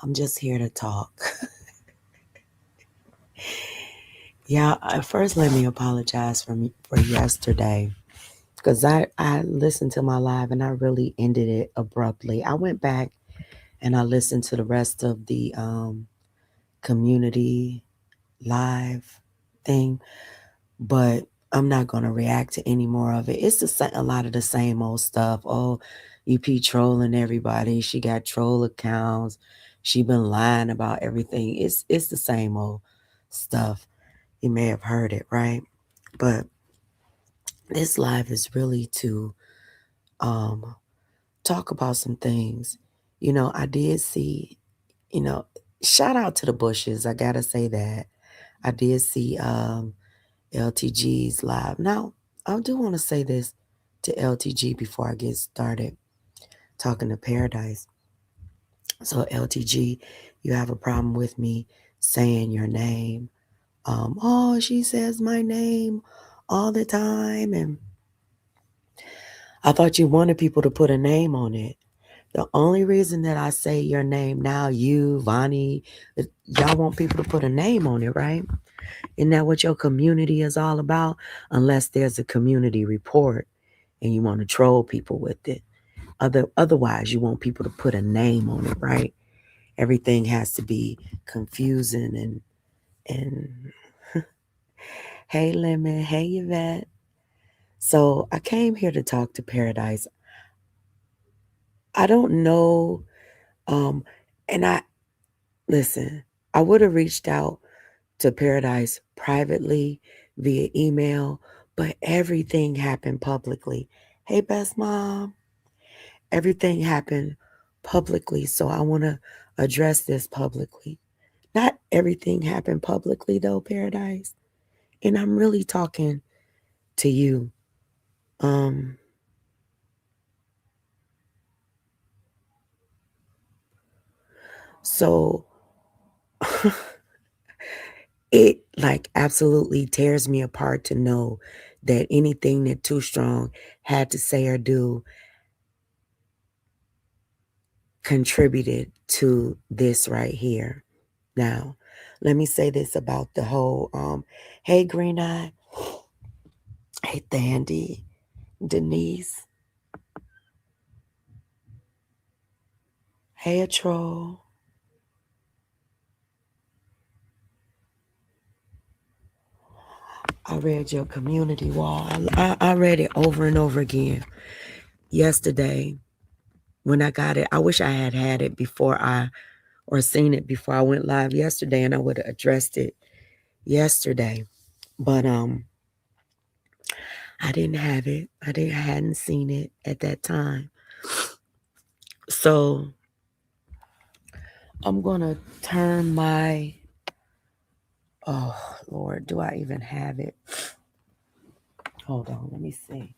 I'm just here to talk. Yeah, first let me apologize for yesterday because I listened to my live and I really ended it abruptly. I went back and I listened to the rest of the community live thing, but I'm not gonna react to any more of it. It's a lot of the same old stuff. Oh, EP trolling everybody. She got troll accounts. She been lying about everything. It's the same old stuff. You may have heard it, right? But this live is really to um talk about some things. I did see, you know, shout out to the Bushes. I gotta say that. I did see LTG's live. Now, I do want to say this to LTG before I get started talking to Paradise. So, LTG, you have a problem with me saying your name. Oh, she says my name all the time. And I thought you wanted people to put a name on it. The only reason that I say your name now, you, Vonnie, y'all want people to put a name on it, right? Isn't that what your community is all about? Unless there's a community report and you want to troll people with it. Otherwise, you want people to put a name on it, right? Everything has to be confusing and hey Lemon, hey Yvette. So I came here to talk to Paradise. I don't know, um, and I listen. I would have reached out to Paradise privately via email, but everything happened publicly. Hey, best mom. Everything happened publicly, so I want to address this publicly. Not everything happened publicly, though, Paradise. And I'm really talking to you. Um, so it like absolutely tears me apart to know that anything that Too Strong had to say or do contributed to this right here. Now, let me say this about the whole hey Green Eye, hey Thandi, Denise, hey a troll. I read your community wall. I read it over and over again yesterday when I got it. I wish I had it before or seen it before I went live yesterday, and I would have addressed it yesterday. But I didn't have it. I hadn't seen it at that time. So I'm gonna turn my oh Lord, do I even have it? Hold on, let me see.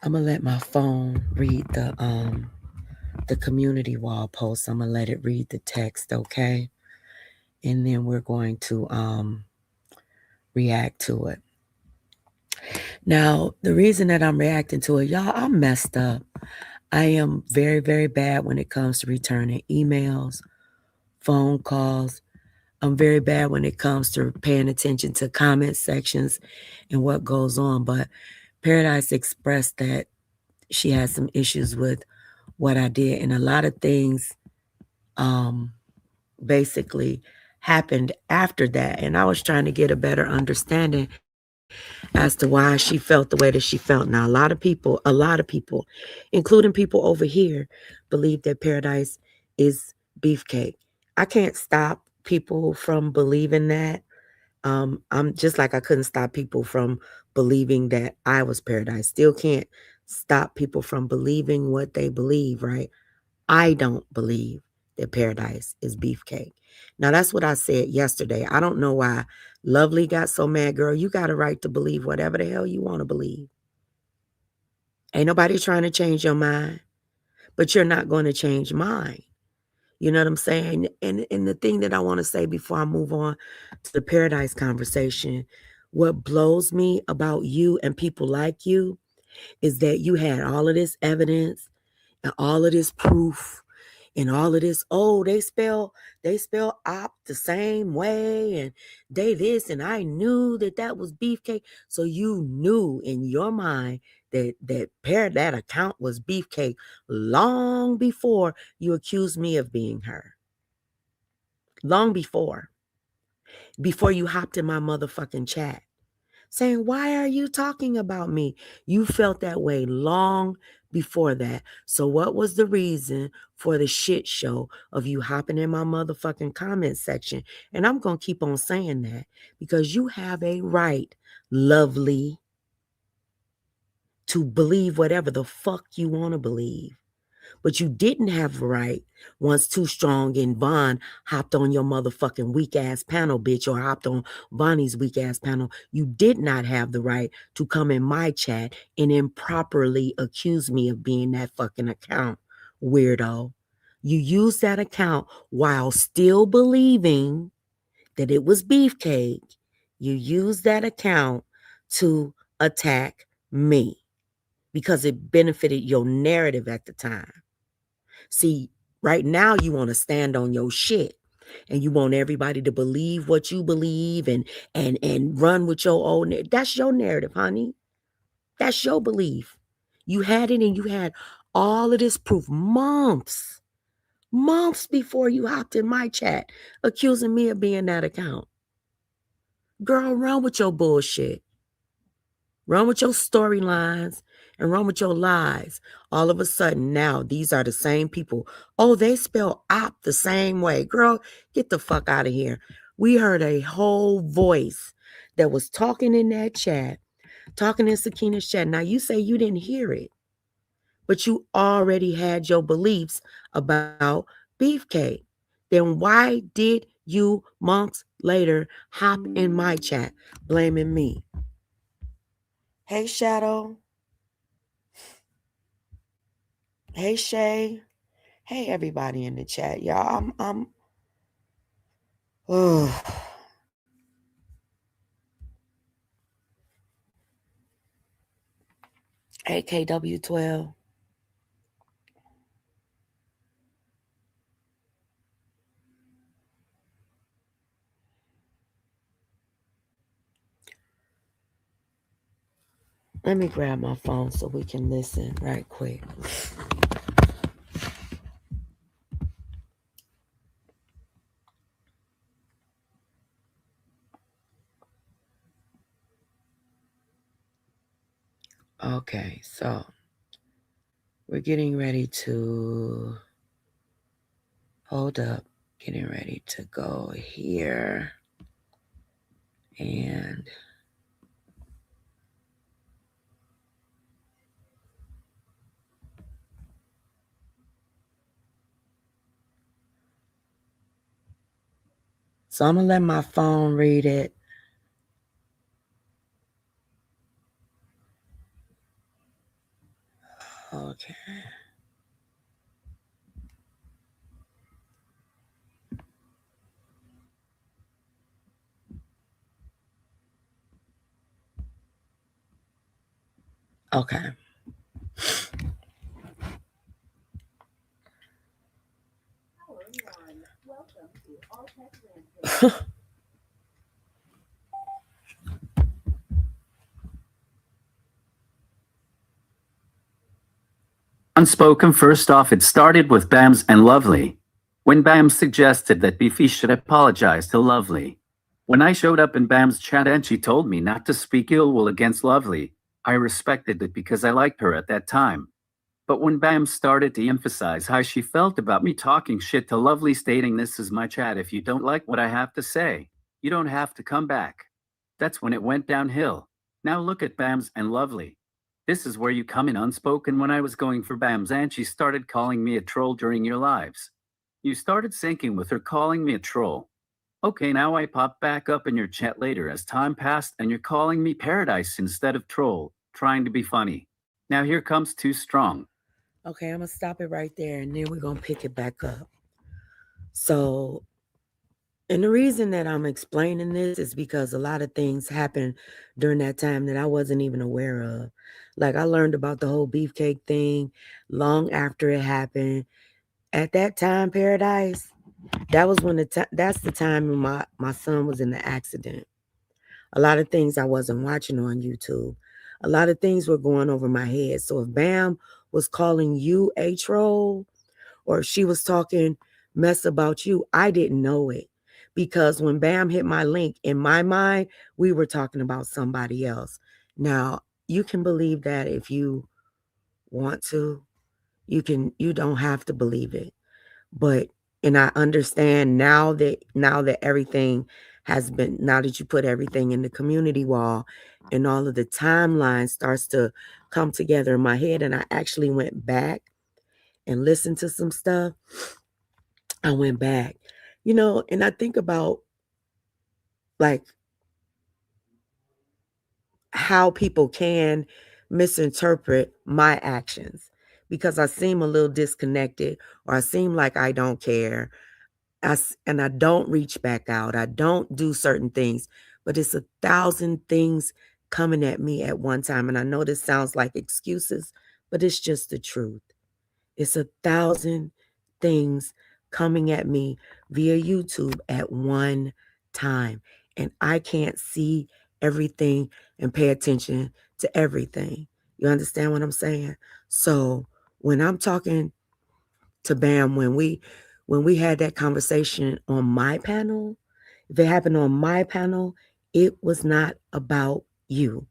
I'm gonna let my phone read the community wall post. I'm gonna let it read the text, okay? And then we're going to react to it. Now, the reason that I'm reacting to it, y'all, I'm messed up. I am very, very bad when it comes to returning emails, phone calls. I'm very bad when it comes to paying attention to comment sections and what goes on. But Paradise expressed that she had some issues with what I did, and a lot of things um, basically happened after that. And I was trying to get a better understanding as to why she felt the way that she felt. Now, a lot of people, including people over here, believe that Paradise is beefcake. I can't stop people from believing that. I'm just like I couldn't stop people from believing that I was Paradise. Still can't stop people from believing what they believe, right? I don't believe that Paradise is beefcake. Now, that's what I said yesterday. I don't know why Lovely got so mad, girl. You got a right to believe whatever the hell you want to believe. Ain't nobody trying to change your mind, but you're not going to change mine. You know what I'm saying? And the thing that I want to say before I move on to the Paradise conversation, what blows me about you and people like you is that you had all of this evidence and all of this proof and all of this, oh, they spell op the same way, and they this, and I knew that was Beefcake. So you knew in your mind that account was Beefcake long before you accused me of being her. Long before you hopped in my motherfucking chat saying, why are you talking about me? You felt that way long before that. So what was the reason for the shit show of you hopping in my motherfucking comment section? And I'm going to keep on saying that because you have a right, lovely, to believe whatever the fuck you want to believe. But you didn't have a right once Too Strong and Von hopped on your motherfucking weak ass panel, bitch, or hopped on Vonnie's weak ass panel. You did not have the right to come in my chat and improperly accuse me of being that fucking account, weirdo. You used that account while still believing that it was Beefcake. You used that account to attack me because it benefited your narrative at the time. See, right now you want to stand on your shit and you want everybody to believe what you believe and run with your own. That's your narrative, honey. That's your belief. You had it and you had all of this proof months before you hopped in my chat accusing me of being that account. Girl, run with your bullshit. Run with your storylines and run with your lies. All of a sudden, now these are the same people. Oh, they spell op the same way. Girl, get the fuck out of here. We heard a whole voice that was talking in that chat, talking in Sakina's chat. Now, you say you didn't hear it, but you already had your beliefs about Beefcake. Then why did you months later hop in my chat blaming me? Hey, Shadow. Hey Shay. Hey everybody in the chat. Y'all, oh. Hey KW12. Let me grab my phone so we can listen right quick. Okay, so we're getting ready to hold up, getting ready to go here and so I'm gonna let my phone read it. Okay. Okay. Unspoken. First off, it started with Bams and Lovely. When Bams suggested that Beefy should apologize to Lovely. When I showed up in Bam's chat and she told me not to speak ill will against Lovely, I respected it because I liked her at that time. But when Bam started to emphasize how she felt about me talking shit to Lovely, stating this is my chat, if you don't like what I have to say, you don't have to come back. That's when it went downhill. Now look at Bams and Lovely. This is where you come in unspoken. When I was going for Bams and she started calling me a troll during your lives. You started syncing with her calling me a troll. Okay, now I pop back up in your chat later as time passed and you're calling me Paradise instead of troll, trying to be funny. Now here comes Too Strong. Okay, I'm gonna stop it right there and then we're gonna pick it back up. So, and the reason that I'm explaining this is because a lot of things happened during that time that I wasn't even aware of. Like I learned about the whole Beefcake thing long after it happened. At that time, Paradise, that was when that's the time when my son was in the accident. A lot of things I wasn't watching on YouTube. A lot of things were going over my head. So if Bam was calling you a troll or if she was talking mess about you, I didn't know it. Because when Bam hit my link, in my mind, we were talking about somebody else. Now, you can believe that if you want to. You don't have to believe it. But and I understand now that everything has been now that you put everything in the community wall and all of the timeline starts to come together in my head and I actually went back and listened to some stuff. I went back. And I think about like how people can misinterpret my actions because I seem a little disconnected or I seem like I don't care. And I don't reach back out. I don't do certain things, but it's a thousand things coming at me at one time. And I know this sounds like excuses, but it's just the truth. It's a thousand things coming at me via YouTube at one time. And I can't see everything and pay attention to everything. You understand what I'm saying? So when I'm talking to Bam, when we had that conversation on my panel, if it happened on my panel, it was not about you.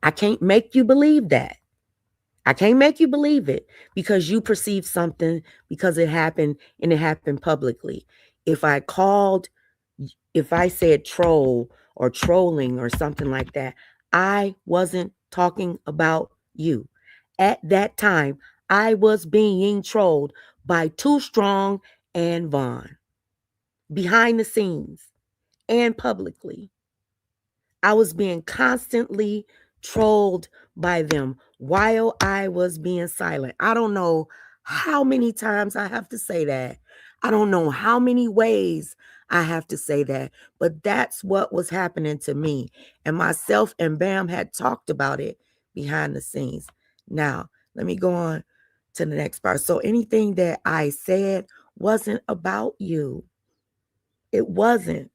I can't make you believe that. I can't make you believe it because you perceive something because it happened and it happened publicly. If I called, if I said troll or trolling or something like that, I wasn't talking about you. At that time, I was being trolled by Too Strong and Vaughn behind the scenes and publicly. I was being constantly trolled by them while I was being silent. I don't know how many times I have to say that. I don't know how many ways I have to say that, but that's what was happening to me. And myself and Bam had talked about it behind the scenes. Now, let me go on to the next part. So, anything that I said wasn't about you. It wasn't.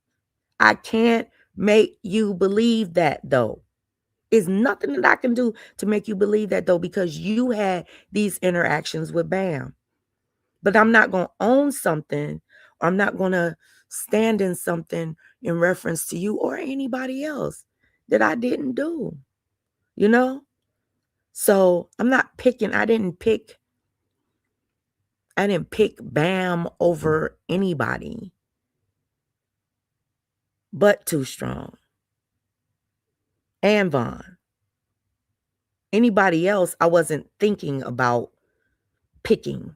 I can't make you believe that though. It's nothing that I can do to make you believe that though, because you had these interactions with Bam. But I'm not going to own something or I'm not going to stand in something in reference to you or anybody else that I didn't do, you know? So I'm not picking, I didn't pick Bam over anybody but Too Strong and Vaughn. Anybody else, I wasn't thinking about picking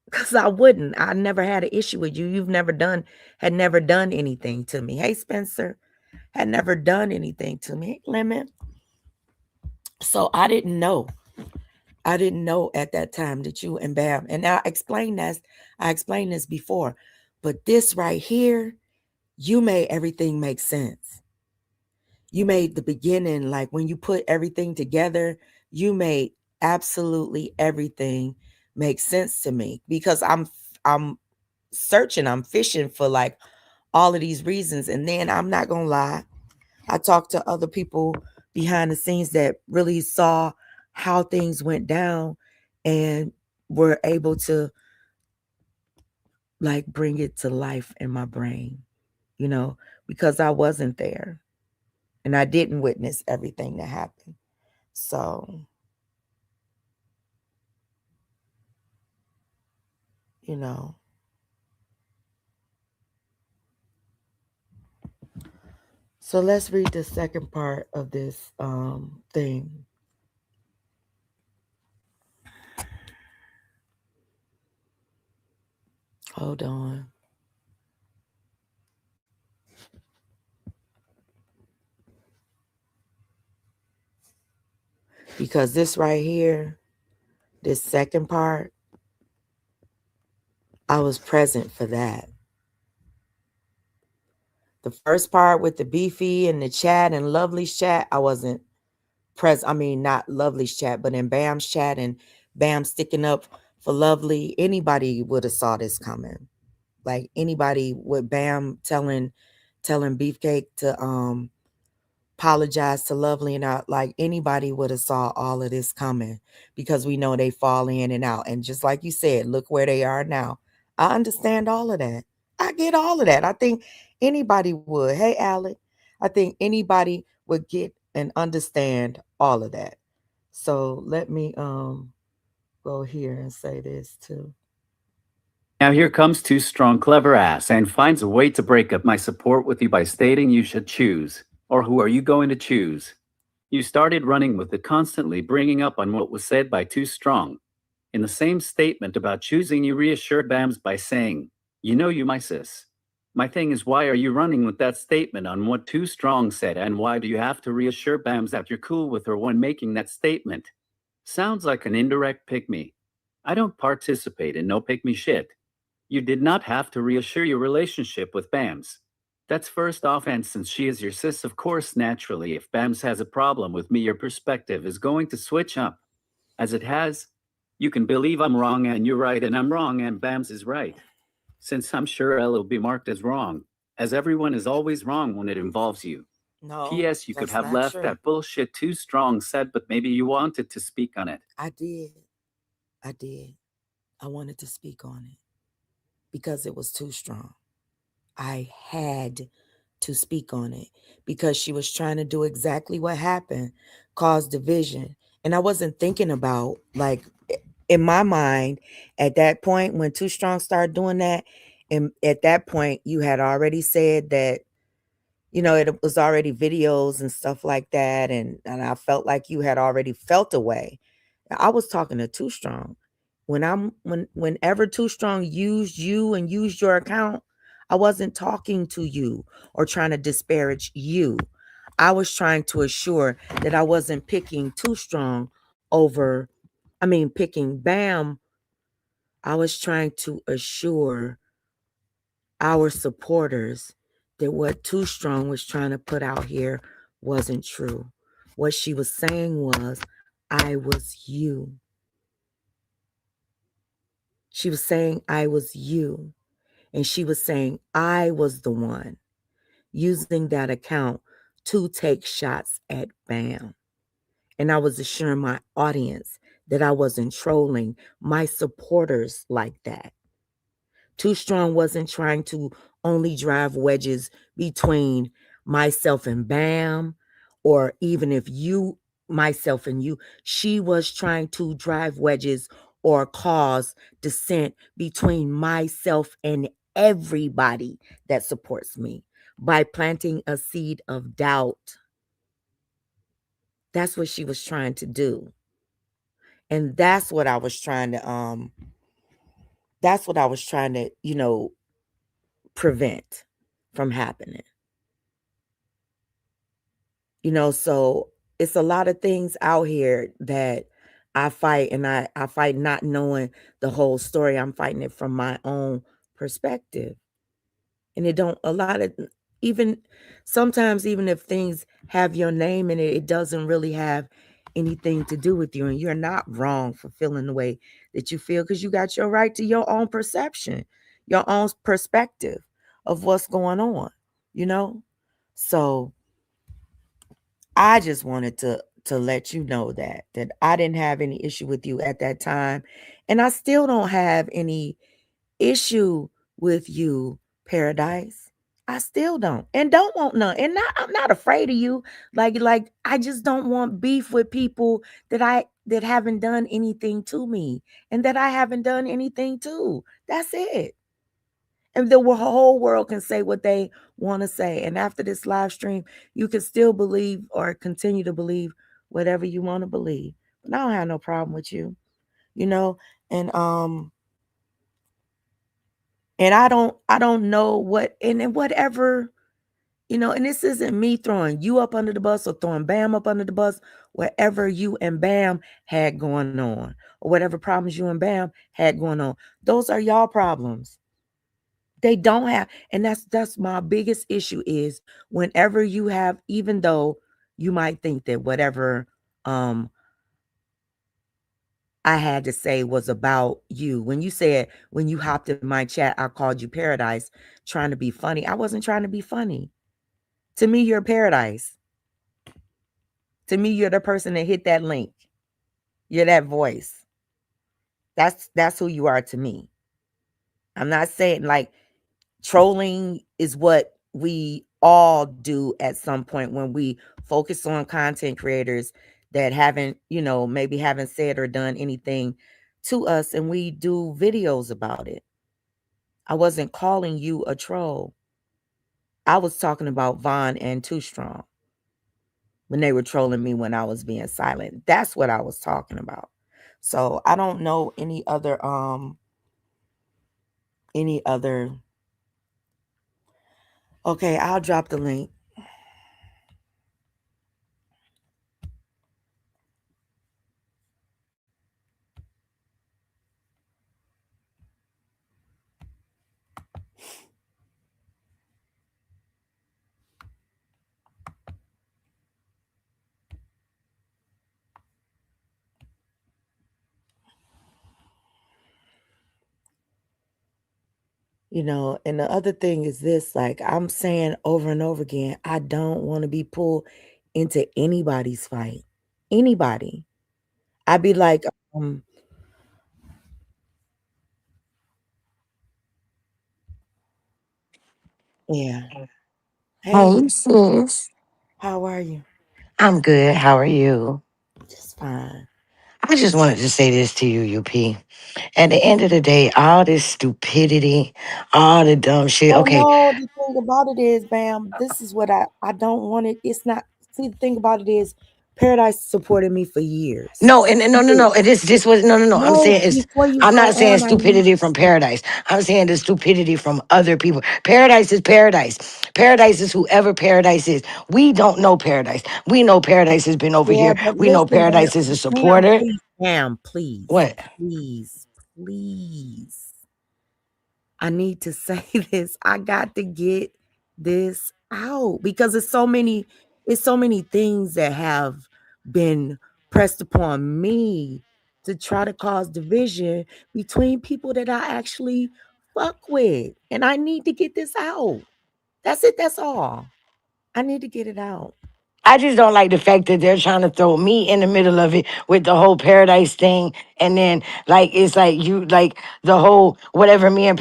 because I wouldn't. I never had an issue with you. Had never done anything to me. Hey, Spencer, had never done anything to me. Lemon. So I didn't know. I didn't know at that time that you and Bam. And I explained this before. But this right here, you made everything make sense. You made the beginning, like when you put everything together, you made absolutely everything make sense to me because I'm searching, I'm fishing for like all of these reasons. And then I'm not gonna lie, I talked to other people behind the scenes that really saw how things went down and were able to like bring it to life in my brain, you know, because I wasn't there and I didn't witness everything that happened. So, you know, so let's read the second part of this thing. Hold on. Because this right here, this second part, I was present for that. The first part with the beefy and the chat and Lovely's chat, I wasn't present. I mean, not Lovely's chat, but in Bam's chat and Bam sticking up for Lovely, anybody would have saw this coming. Like anybody with Bam telling Beefcake to apologize to Lovely, and out, like anybody would have saw all of this coming, because we know they fall in and out. And just like you said, look where they are now. I understand all of that. I get all of that. I think anybody would. Hey, Alec, I think anybody would get and understand all of that. So let me go here and say this too. Now here comes Too Strong Clever Ass and finds a way to break up my support with you by stating you should choose. Or who are you going to choose? You started running with it, constantly bringing up on what was said by Too Strong. In the same statement about choosing, you reassured Bams by saying, "You know you my sis." My thing is, why are you running with that statement on what Too Strong said, and why do you have to reassure Bams that you're cool with her when making that statement? Sounds like an indirect pick me. I don't participate in no pick me shit. You did not have to reassure your relationship with Bams. That's first off, and since she is your sis, of course, naturally, if Bams has a problem with me, your perspective is going to switch up. As it has, you can believe I'm wrong and you're right, and I'm wrong and Bams is right. Since I'm sure I'll be marked as wrong, as everyone is always wrong when it involves you. No, P.S. You could that's have not left true. that bullshit Too Strong said, but maybe you wanted to speak on it. I did. I did. I wanted to speak on it because it was too strong. I had to speak on it because she was trying to do exactly what happened, cause division. And I wasn't thinking about, like, in my mind, at that point when Too Strong started doing that, and at that point you had already said that, it was already videos and stuff like that, and I felt like you had already felt a way. I was talking to Too Strong. Whenever Too Strong used you and used your account, I wasn't talking to you or trying to disparage you. I was trying to assure that I wasn't picking Too Strong over, picking Bam. I was trying to assure our supporters that what Too Strong was trying to put out here wasn't true. What she was saying was, I was you. She was saying, I was you. And she was saying, I was the one using that account to take shots at Bam. And I was assuring my audience that I wasn't trolling my supporters like that. Too Strong wasn't trying to only drive wedges between myself and Bam, or even if you, myself and you. She was trying to drive wedges or cause dissent between myself and everybody that supports me by planting a seed of doubt. That's what she was trying to do. And that's what I was trying to, prevent from happening. So it's a lot of things out here that I fight, and I fight not knowing the whole story. I'm fighting it from my own perspective. And it don't, a lot of, even sometimes, even if things have your name in it, it doesn't really have anything to do with you. And you're not wrong for feeling the way that you feel, because you got your right to your own perception, your own perspective of what's going on, you know? So I just wanted to let you know that I didn't have any issue with you at that time, and I still don't have any issue with you, Paradise. I still don't, and don't want none. And I'm not afraid of you. Like I just don't want beef with people that haven't done anything to me, and that I haven't done anything to. That's it. And the whole world can say what they want to say. And after this live stream, you can still believe or continue to believe whatever you want to believe. But I don't have no problem with you, you know. And I don't know what, and whatever, and this isn't me throwing you up under the bus or throwing Bam up under the bus. Whatever you and Bam had going on, or whatever problems you and Bam had going on, those are y'all problems. They don't have, and that's my biggest issue is whenever you have, even though you might think that whatever um I had to say was about you. When you said when you hopped in my chat, I called you paradise trying to be funny. I wasn't trying to be funny. To me, you're paradise. To me, you're the person that hit that link. You're that voice. That's who you are to me. I'm not saying like trolling is what we all do at some point when we focus on content creators that haven't, maybe haven't said or done anything to us and we do videos about it. I wasn't calling you a troll. I was talking about Vaughn and Too Strong when they were trolling me when I was being silent. That's what I was talking about. So I don't know any other. Okay, I'll drop the link. And the other thing is this, like I'm saying over and over again, I don't want to be pulled into anybody's fight. Anybody. I'd be like, yeah. Hey, Hey, sis. how are you? I'm good. How are you? Just fine. I just wanted to say this to you, UP. At the end of the day, all this stupidity, all the dumb shit. Oh Okay, no, the thing about it is, Bam, this is what I don't want it. It's not, see, the thing about it is Paradise supported me for years. no, and no, no, no. And this was no, no, no. I'm No, saying it's. before you I'm go not saying on, I need stupidity from paradise. I'm saying the stupidity from other people. Paradise is paradise. Paradise is whoever paradise is. We don't know paradise. We know paradise has been over yeah, here. but We know listen, paradise is a Bam, supporter. please, Bam, please, What? please, please. I need to say this. I got to get this out because it's so many things that have been pressed upon me to try to cause division between people that I actually fuck with. And I need to get this out. That's it. That's all. I need to get it out. I just don't like the fact that they're trying to throw me in the middle of it with the whole paradise thing. And then like it's like you like the whole whatever me and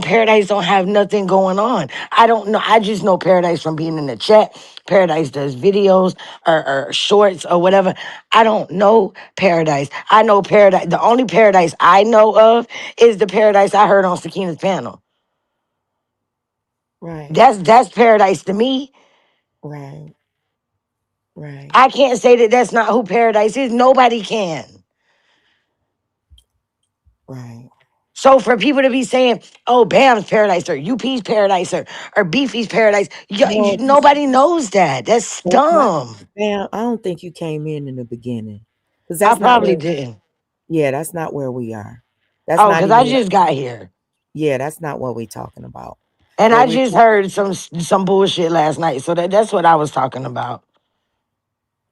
paradise don't have nothing going on. I don't know. I just know paradise from being in the chat. Paradise does videos or shorts or whatever. I don't know paradise. I know paradise. The only paradise I know of is the paradise I heard on Sakina's panel. Right. That's paradise to me. Right. Right. I can't say that that's not who paradise is. Nobody can. Right. So for people to be saying, "Oh, Bam's paradise" or "UP's paradise" or "Beefy's paradise," No, nobody knows that. That's that's not, dumb. Bam, I don't think you came in the beginning. Because I that's not probably where. didn't. Yeah, that's not where we are. That's Oh, not because even I what. just got here Yeah, that's not what we're talking about. and What I we're just talking. heard some bullshit last night. So that's what I was talking about.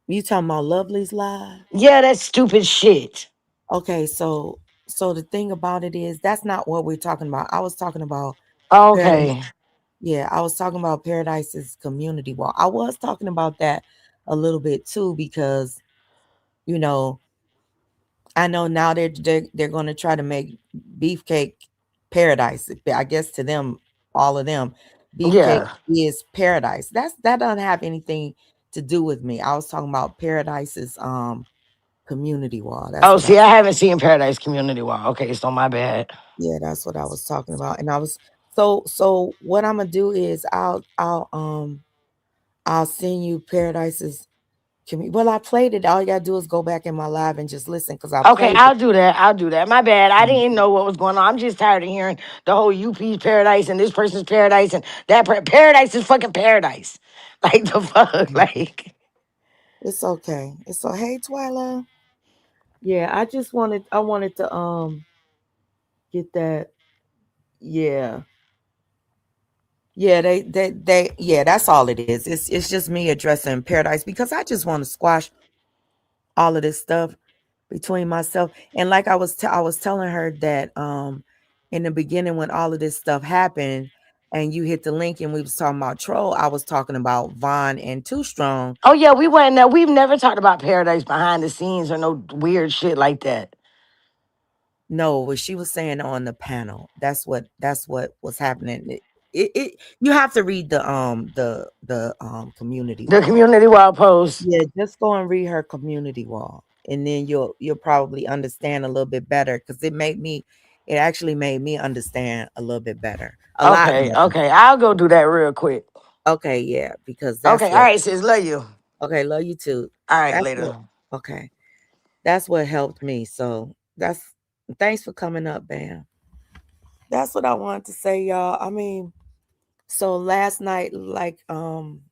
You talking about Lovely's live? Yeah, that's stupid shit. Okay, so the thing about it is that's not what we're talking about. I was talking about Paradise. Okay. Yeah, I was talking about Paradise's community wall. I was talking about that a little bit too because you know I know now they're going to try to make Beefcake Paradise. I guess to them, all of them, Beefcake Yeah. is paradise. That doesn't have anything to do with me. I was talking about Paradise's community wall. That's Oh, what I see, I haven't seen Paradise Community Wall. Okay, so my bad. Yeah, that's what I was talking about. And I was so what I'm gonna do is I'll send you Paradise's well, I played it. All you gotta do is go back in my live and just listen because I Okay, played it. I'll do that. I'll do that. My bad. I didn't know what was going on. I'm just tired of hearing the whole UP's paradise and this person's paradise and that paradise is fucking paradise. Like the fuck, Mhm. like. It's okay. It's so hey Twyla. Yeah, I wanted to get that. Yeah. Yeah, yeah, that's all it is. It's just me addressing paradise because I just want to squash all of this stuff between myself and like I was telling her that in the beginning when all of this stuff happened and you hit the link and we was talking about troll, I was talking about Vaughn and Too Strong. Oh yeah, we went there. We've never talked about Paradise behind the scenes or no weird shit like that. No, what she was saying on the panel. That's what was happening. You have to read the community The wall. community wall post. Yeah, just go and read her community wall, and then you'll probably understand a little bit better because it actually made me understand a little bit better, a lot Okay, better. okay. I'll go do that real quick. Okay, yeah, because that's Okay, all what. right, sis. Love you. Okay, love you too. All right, That's what. later. Okay, that's what helped me. So that's thanks for coming up, Bam. That's what I wanted to say, y'all. I mean, so last night, like um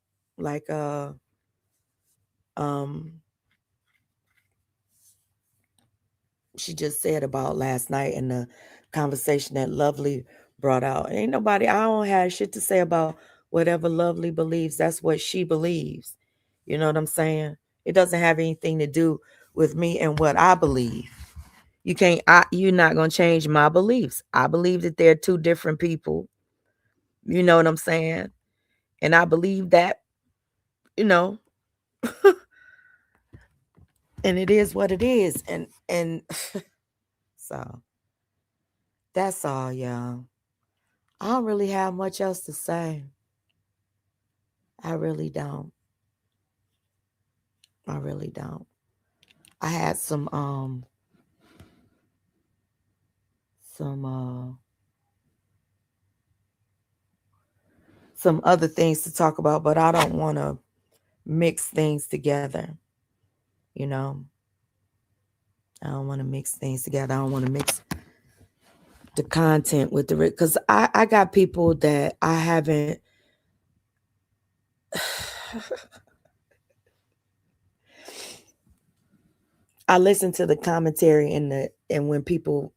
she just said about last night and the conversation that Lovely brought out. Ain't nobody, I don't have shit to say about whatever Lovely believes. That's what she believes. You know what I'm saying? It doesn't have anything to do with me and what I believe. You're not gonna change my beliefs. I believe that they're two different people. You know what I'm saying? And I believe that, you know, and it is what it is. And so that's all, y'all. I don't really have much else to say. I really don't. I really don't. I had some some other things to talk about, but I don't want to mix things together. You know, I don't want to mix things together. I don't want to mix the content with the because I got people that I haven't. I listen to the commentary and when people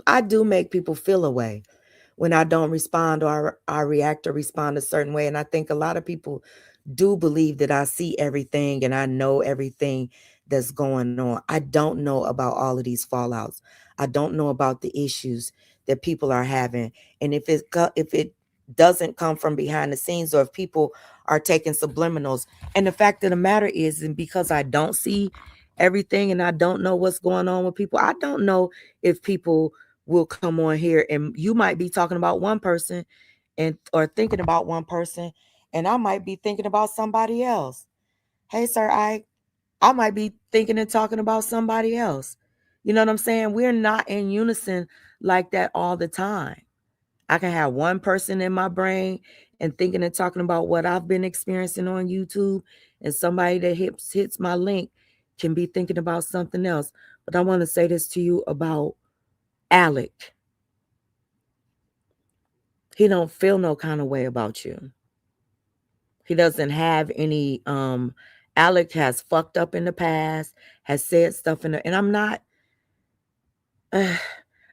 I do make people feel a way when I don't respond or I react or respond a certain way. And I think a lot of people do believe that I see everything and I know everything that's going on. I don't know about all of these fallouts. I don't know about the issues that people are having. And if it doesn't come from behind the scenes or if people are taking subliminals. And the fact of the matter is, and because I don't see everything and I don't know what's going on with people, I don't know if people will come on here and you might be talking about one person and or thinking about one person and I might be thinking about somebody else. Hey sir, I might be thinking and talking about somebody else. You know what I'm saying? We're not in unison like that all the time. I can have one person in my brain and thinking and talking about what I've been experiencing on YouTube, and somebody that hits my link can be thinking about something else. But I want to say this to you about Alec. He don't feel no kind of way about you. He doesn't have any Alec has fucked up in the past, has said stuff and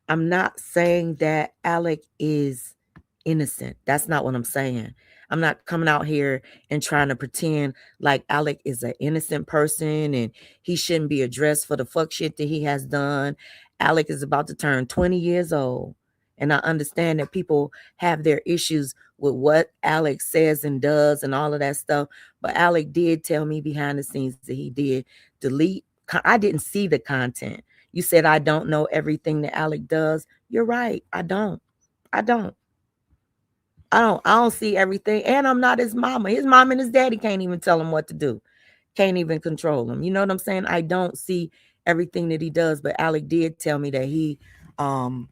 I'm not saying that Alec is innocent. That's not what I'm saying. I'm not coming out here and trying to pretend like Alec is an innocent person and he shouldn't be addressed for the fuck shit that he has done. Alec is about to turn 20 years old. And I understand that people have their issues with what Alec says and does and all of that stuff. But Alec did tell me behind the scenes that he did delete. I didn't see the content. You said I don't know everything that Alec does. You're right. I don't. I don't. I don't see everything. And I'm not his mama. His mom and his daddy can't even tell him what to do. Can't even control him. You know what I'm saying? I don't see everything that he does, but Alec did tell me that he um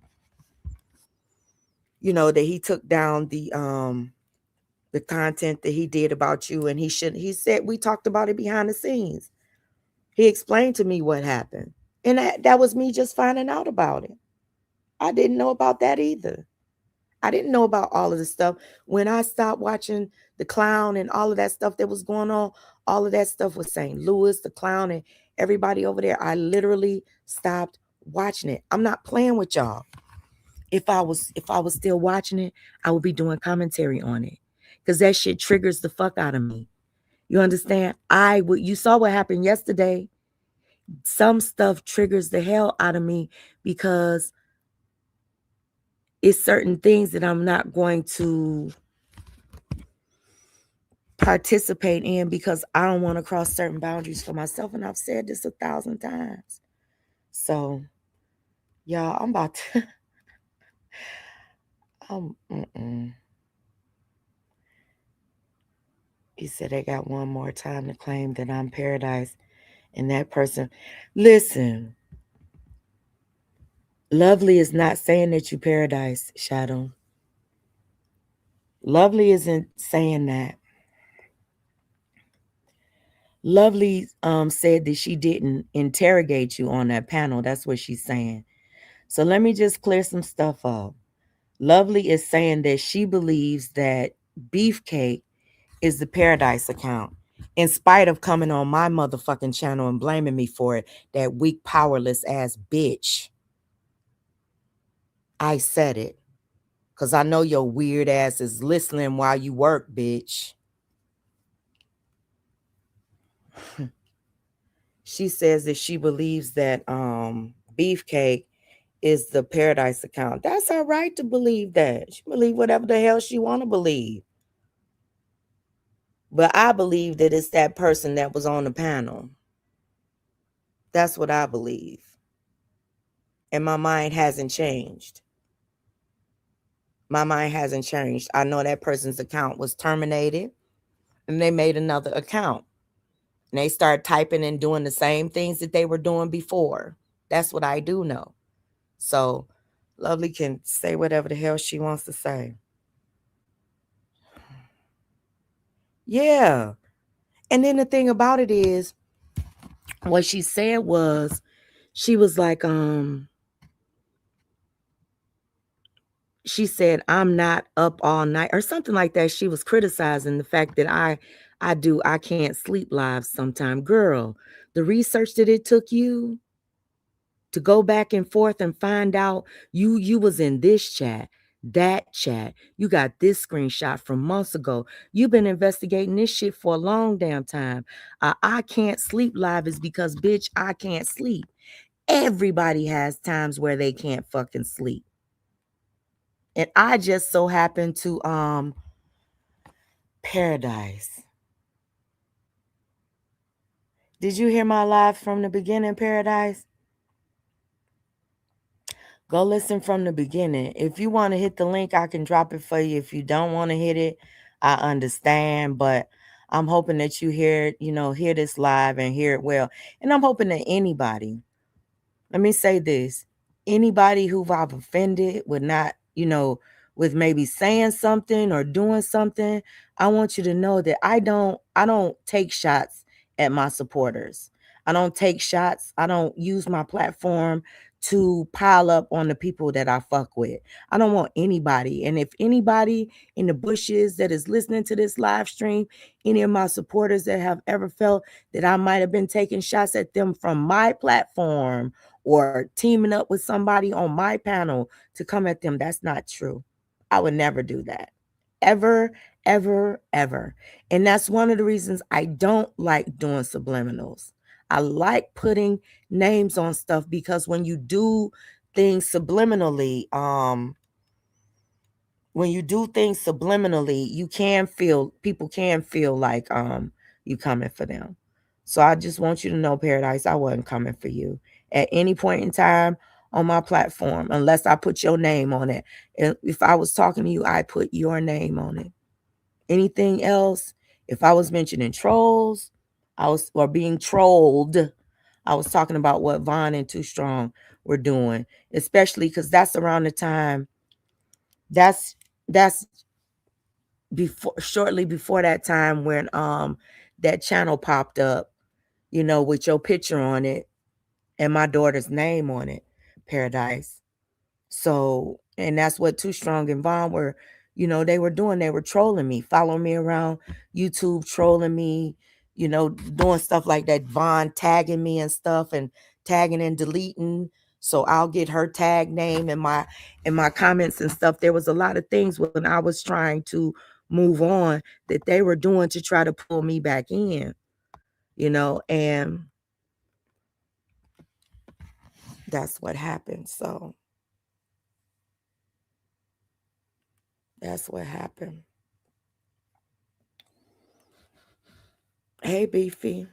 that he took down the content that he did about you and he said we talked about it behind the scenes. He explained to me what happened. And that was me just finding out about it. I didn't know about that either. I didn't know about all of this stuff. When I stopped watching the clown and all of that stuff that was going on, all of that stuff with St. Louis, the clown, and everybody over there, I literally stopped watching it. I'm not playing with y'all. If I was still watching it, I would be doing commentary on it. Because that shit triggers the fuck out of me. You understand? You saw what happened yesterday. some stuff triggers the hell out of me because it's certain things that I'm not going to participate in because I don't want to cross certain boundaries for myself. And I've said this 1,000 times. So, y'all, I'm about to. Mm-mm. He said they got one more time to claim that I'm paradise. And that person, listen, Lovely is not saying that you paradise, Shadow. Lovely isn't saying that. Lovely said that she didn't interrogate you on that panel. That's what she's saying. So let me just clear some stuff up. Lovely is saying that she believes that Beefcake is the Paradise account. In spite of coming on my motherfucking channel and blaming me for it, that weak, powerless ass bitch. I said it. Because I know your weird ass is listening while you work, bitch. She says that she believes that Beefcake is the Paradise account. That's her right to believe that. She believe whatever the hell she want to believe. But I believe that it's that person that was on the panel. That's what I believe. And my mind hasn't changed. My mind hasn't changed. I know that person's account was terminated and they made another account. And they start typing and doing the same things that they were doing before. That's what I do know. So Lovely can say whatever the hell she wants to say. Yeah. And then the thing about it is, what she said was, she was like, she said, I'm not up all night or something like that. She was criticizing the fact that I can't sleep live sometime. Girl, the research that it took you to go back and forth and find out you was in this chat, that chat, you got this screenshot from months ago, you've been investigating this shit for a long damn time. I can't sleep live is because, bitch, I can't sleep. Everybody has times where they can't fucking sleep. And I just so happen to Paradise. Did you hear my live from the beginning, Paradise? Go listen from the beginning. If you want to hit the link, I can drop it for you. If you don't want to hit it, I understand. But I'm hoping that you hear it, hear this live and hear it well. And I'm hoping that anybody, let me say this, anybody who I've offended with not, with maybe saying something or doing something, I want you to know that I don't take shots at my supporters. I don't take shots. I don't use my platform to pile up on the people that I fuck with. I don't want anybody. And if anybody in the bushes that is listening to this live stream, any of my supporters that have ever felt that I might have been taking shots at them from my platform or teaming up with somebody on my panel to come at them, that's not true. I would never do that. Ever, ever, ever. And that's one of the reasons I don't like doing subliminals. I like putting names on stuff because when you do things subliminally, you can feel, people can feel like you coming for them. So I just want you to know, Paradise, I wasn't coming for you at any point in time on my platform unless I put your name on it. And if I was talking to you, I put your name on it. Anything else, if I was mentioning trolls, or being trolled, I was talking about what Vaughn and Too Strong were doing, especially because that's around the time, that's before, shortly before that time when that channel popped up, with your picture on it and my daughter's name on it, Paradise. So, and that's what Too Strong and Vaughn were, they were doing. They were trolling me, following me around YouTube, trolling me, doing stuff like that. Vaughn tagging me and stuff, and tagging and deleting. So I'll get her tag name in my comments and stuff. There was a lot of things when I was trying to move on that they were doing to try to pull me back in, and that's what happened. So that's what happened. Hey, Beefy.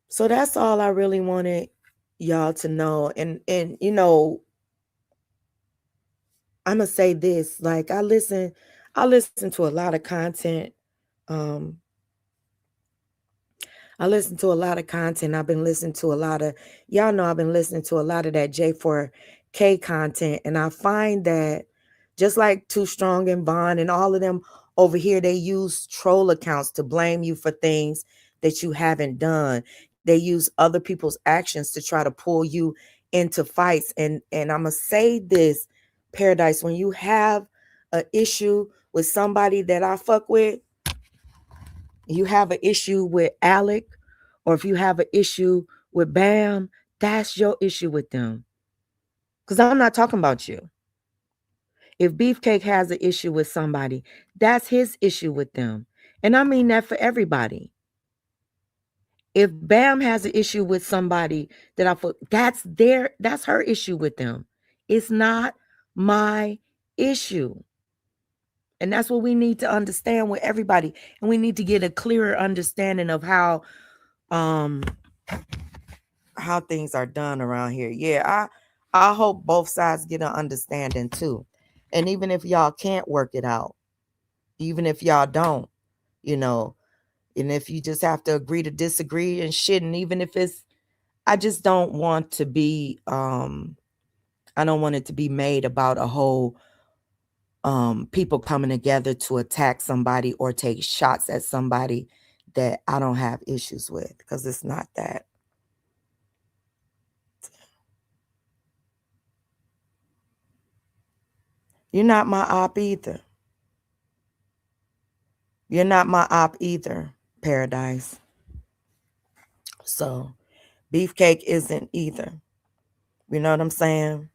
So that's all I really wanted y'all to know. And I'm gonna say this. Like I listen to a lot of content. Um, I listen to a lot of content. I've been listening to a lot of, y'all know I've been listening to a lot of that J4K content. And I find that just like Too Strong and Bond and all of them over here, they use troll accounts to blame you for things that you haven't done. They use other people's actions to try to pull you into fights. And I'm going to say this, Paradise, when you have an issue with somebody that I fuck with, you have an issue with Alec, or if you have an issue with Bam, that's your issue with them. Because I'm not talking about you. If Beefcake has an issue with somebody, that's his issue with them. And I mean that for everybody. If Bam has an issue with somebody that that's her issue with them. It's not my issue. And that's what we need to understand with everybody. And we need to get a clearer understanding of um how things are done around here. Yeah, I hope both sides get an understanding too. And even if y'all can't work it out, even if y'all don't, you know, and if you just have to agree to disagree and shit, and even if it's, I just don't want to be I don't want it to be made about a whole people coming together to attack somebody or take shots at somebody that I don't have issues with, because it's not that. You're not my op either. You're not my op either, Paradise. So Beefcake isn't either. You know what I'm saying?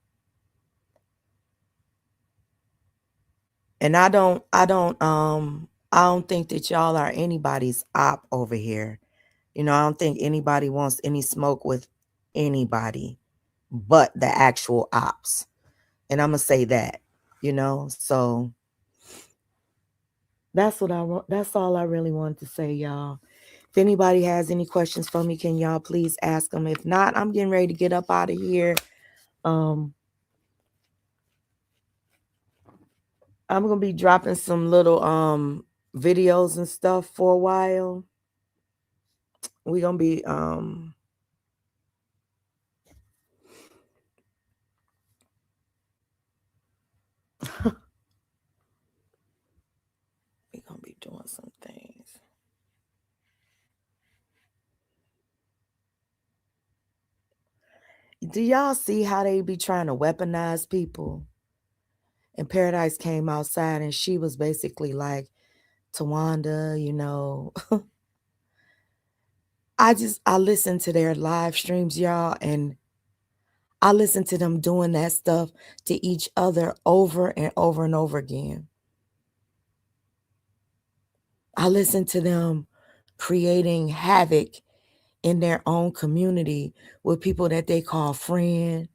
And I don't think that y'all are anybody's op over here. I don't think anybody wants any smoke with anybody but the actual ops. And I'm gonna say that. So that's all I really wanted to say, y'all. If anybody has any questions for me, can y'all please ask them? If not, I'm getting ready to get up out of here. Um, I'm gonna be dropping some little videos and stuff for a while. We're gonna be we're gonna be doing some things. Do y'all see how they be trying to weaponize people? And Paradise came outside and she was basically like, Tawanda, I listen to their live streams, y'all, and I listen to them doing that stuff to each other over and over and over again. I listen to them creating havoc in their own community with people that they call friend,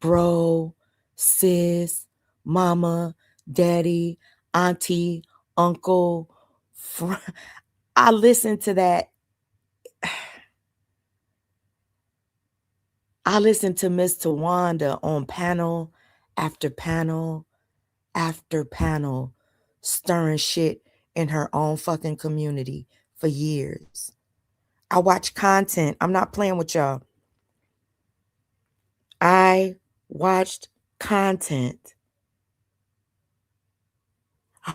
bro, sis, mama, daddy, auntie, uncle. I listen to that. I listen to Miss Tawanda on panel after panel after panel, stirring shit in her own fucking community for years. I watch content. I'm not playing with y'all. I watched content.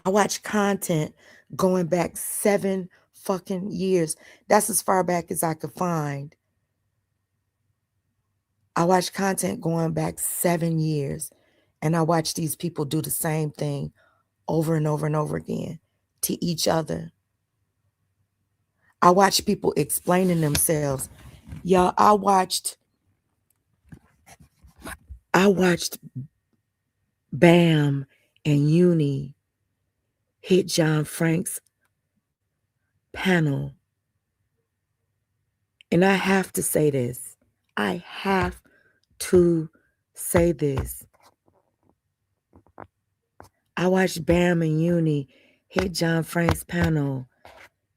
I watched content going back 7 fucking years. That's as far back as I could find. I watched content going back 7 years. And I watched these people do the same thing over and over and over again to each other. I watched people explaining themselves. Y'all, I watched Bam and Uni hit John Frank's panel. And I have to say this. I have to say this. I watched Bam and Uni hit John Frank's panel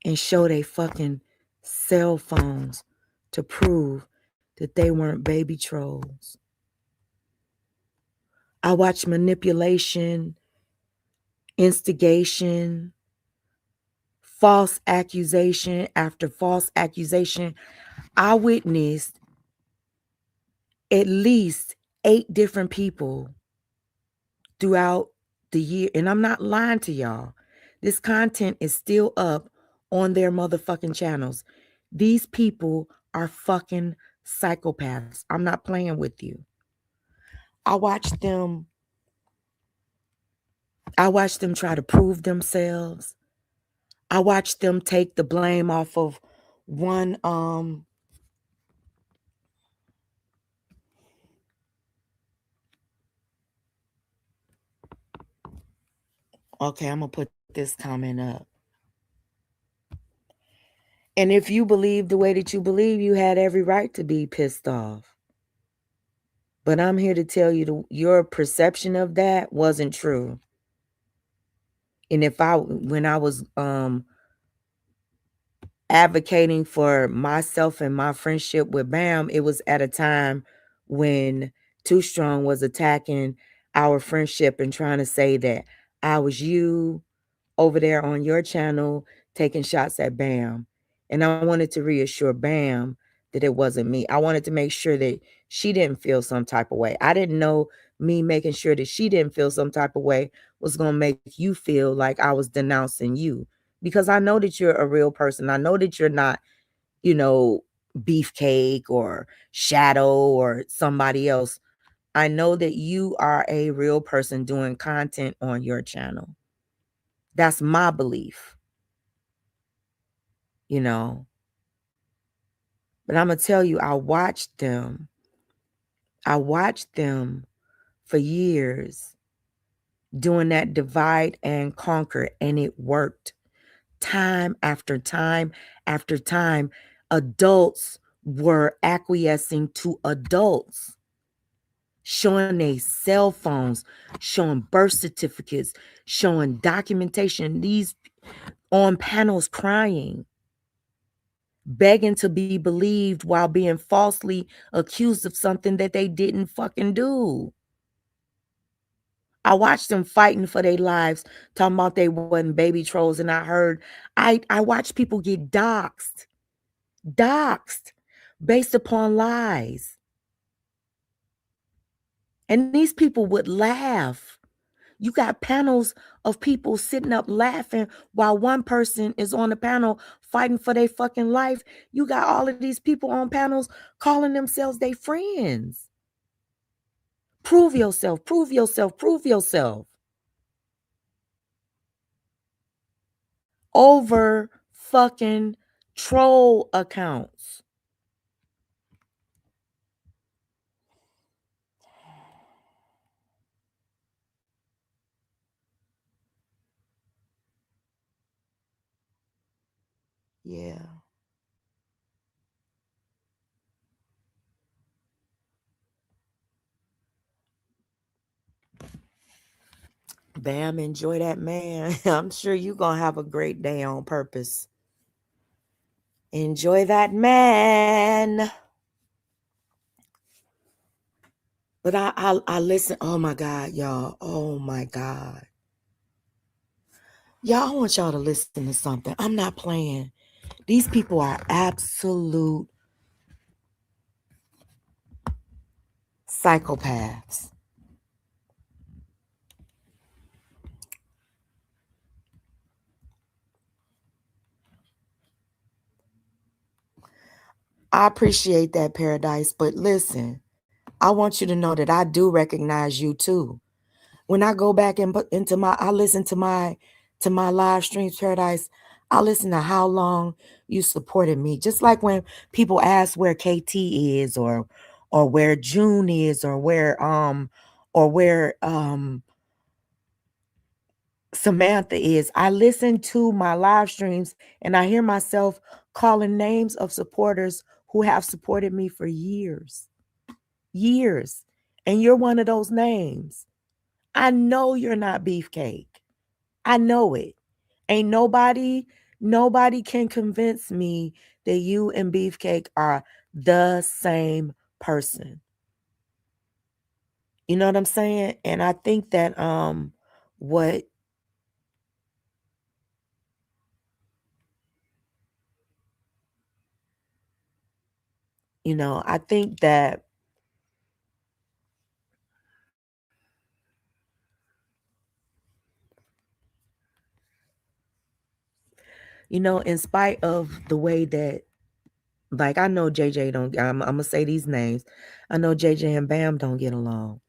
and show they fucking cell phones to prove that they weren't baby trolls. I watched manipulation, instigation, false accusation after false accusation. I witnessed at least 8 different people throughout the year. And I'm not lying to y'all. This content is still up on their motherfucking channels. These people are fucking psychopaths. I'm not playing with you. I watched them I watched them try to prove themselves. I watched them take the blame off of one okay, I'm gonna put this comment up. And if you believe the way that you believe, you had every right to be pissed off. But I'm here to tell you your perception of that wasn't true. And when I was advocating for myself and my friendship with Bam, it was at a time when Too Strong was attacking our friendship and trying to say that I was you over there on your channel taking shots at Bam. And I wanted to reassure Bam that it wasn't me. I wanted to make sure that she didn't feel some type of way. I didn't know me making sure that she didn't feel some type of way was going to make you feel like I was denouncing you. Because I know that you're a real person. I know that you're not, you know, Beefcake or Shadow or somebody else. I know that you are a real person doing content on your channel. That's my belief, you know. But I'm going to tell you, I watched them. I watched them for years doing that divide and conquer, and it worked time after time after time. Adults were acquiescing to adults, showing their cell phones, showing birth certificates, showing documentation. These on panels crying, begging to be believed while being falsely accused of something that they didn't fucking do. I watched them fighting for their lives, talking about they wasn't baby trolls, and I watched people get doxxed based upon lies. And these people would laugh. You got panels of people sitting up laughing while one person is on the panel fighting for their fucking life. You got all of these people on panels calling themselves their friends. Prove yourself, prove yourself, prove yourself. Over fucking troll accounts. Yeah. Bam, enjoy that man. I'm sure you're going to have a great day on purpose. Enjoy that man. But I listen. Oh my God, y'all. Oh my God. Y'all, I want y'all to listen to something. I'm not playing. These people are absolute psychopaths. I appreciate that, Paradise. But listen, I want you to know that I do recognize you too. When I go back and into I listen to my live streams, Paradise. I listen to how long you supported me. Just like when people ask where KT is, or where June is, or where Samantha is. I listen to my live streams and I hear myself calling names of supporters who have supported me for years, years. And you're one of those names. I know you're not Beefcake. I know it. Ain't nobody can convince me that you and Beefcake are the same person. You know what I'm saying? And I think that what I think that in spite of the way that, like, I know JJ don't, I'm gonna say these names. I know JJ and Bam don't get along.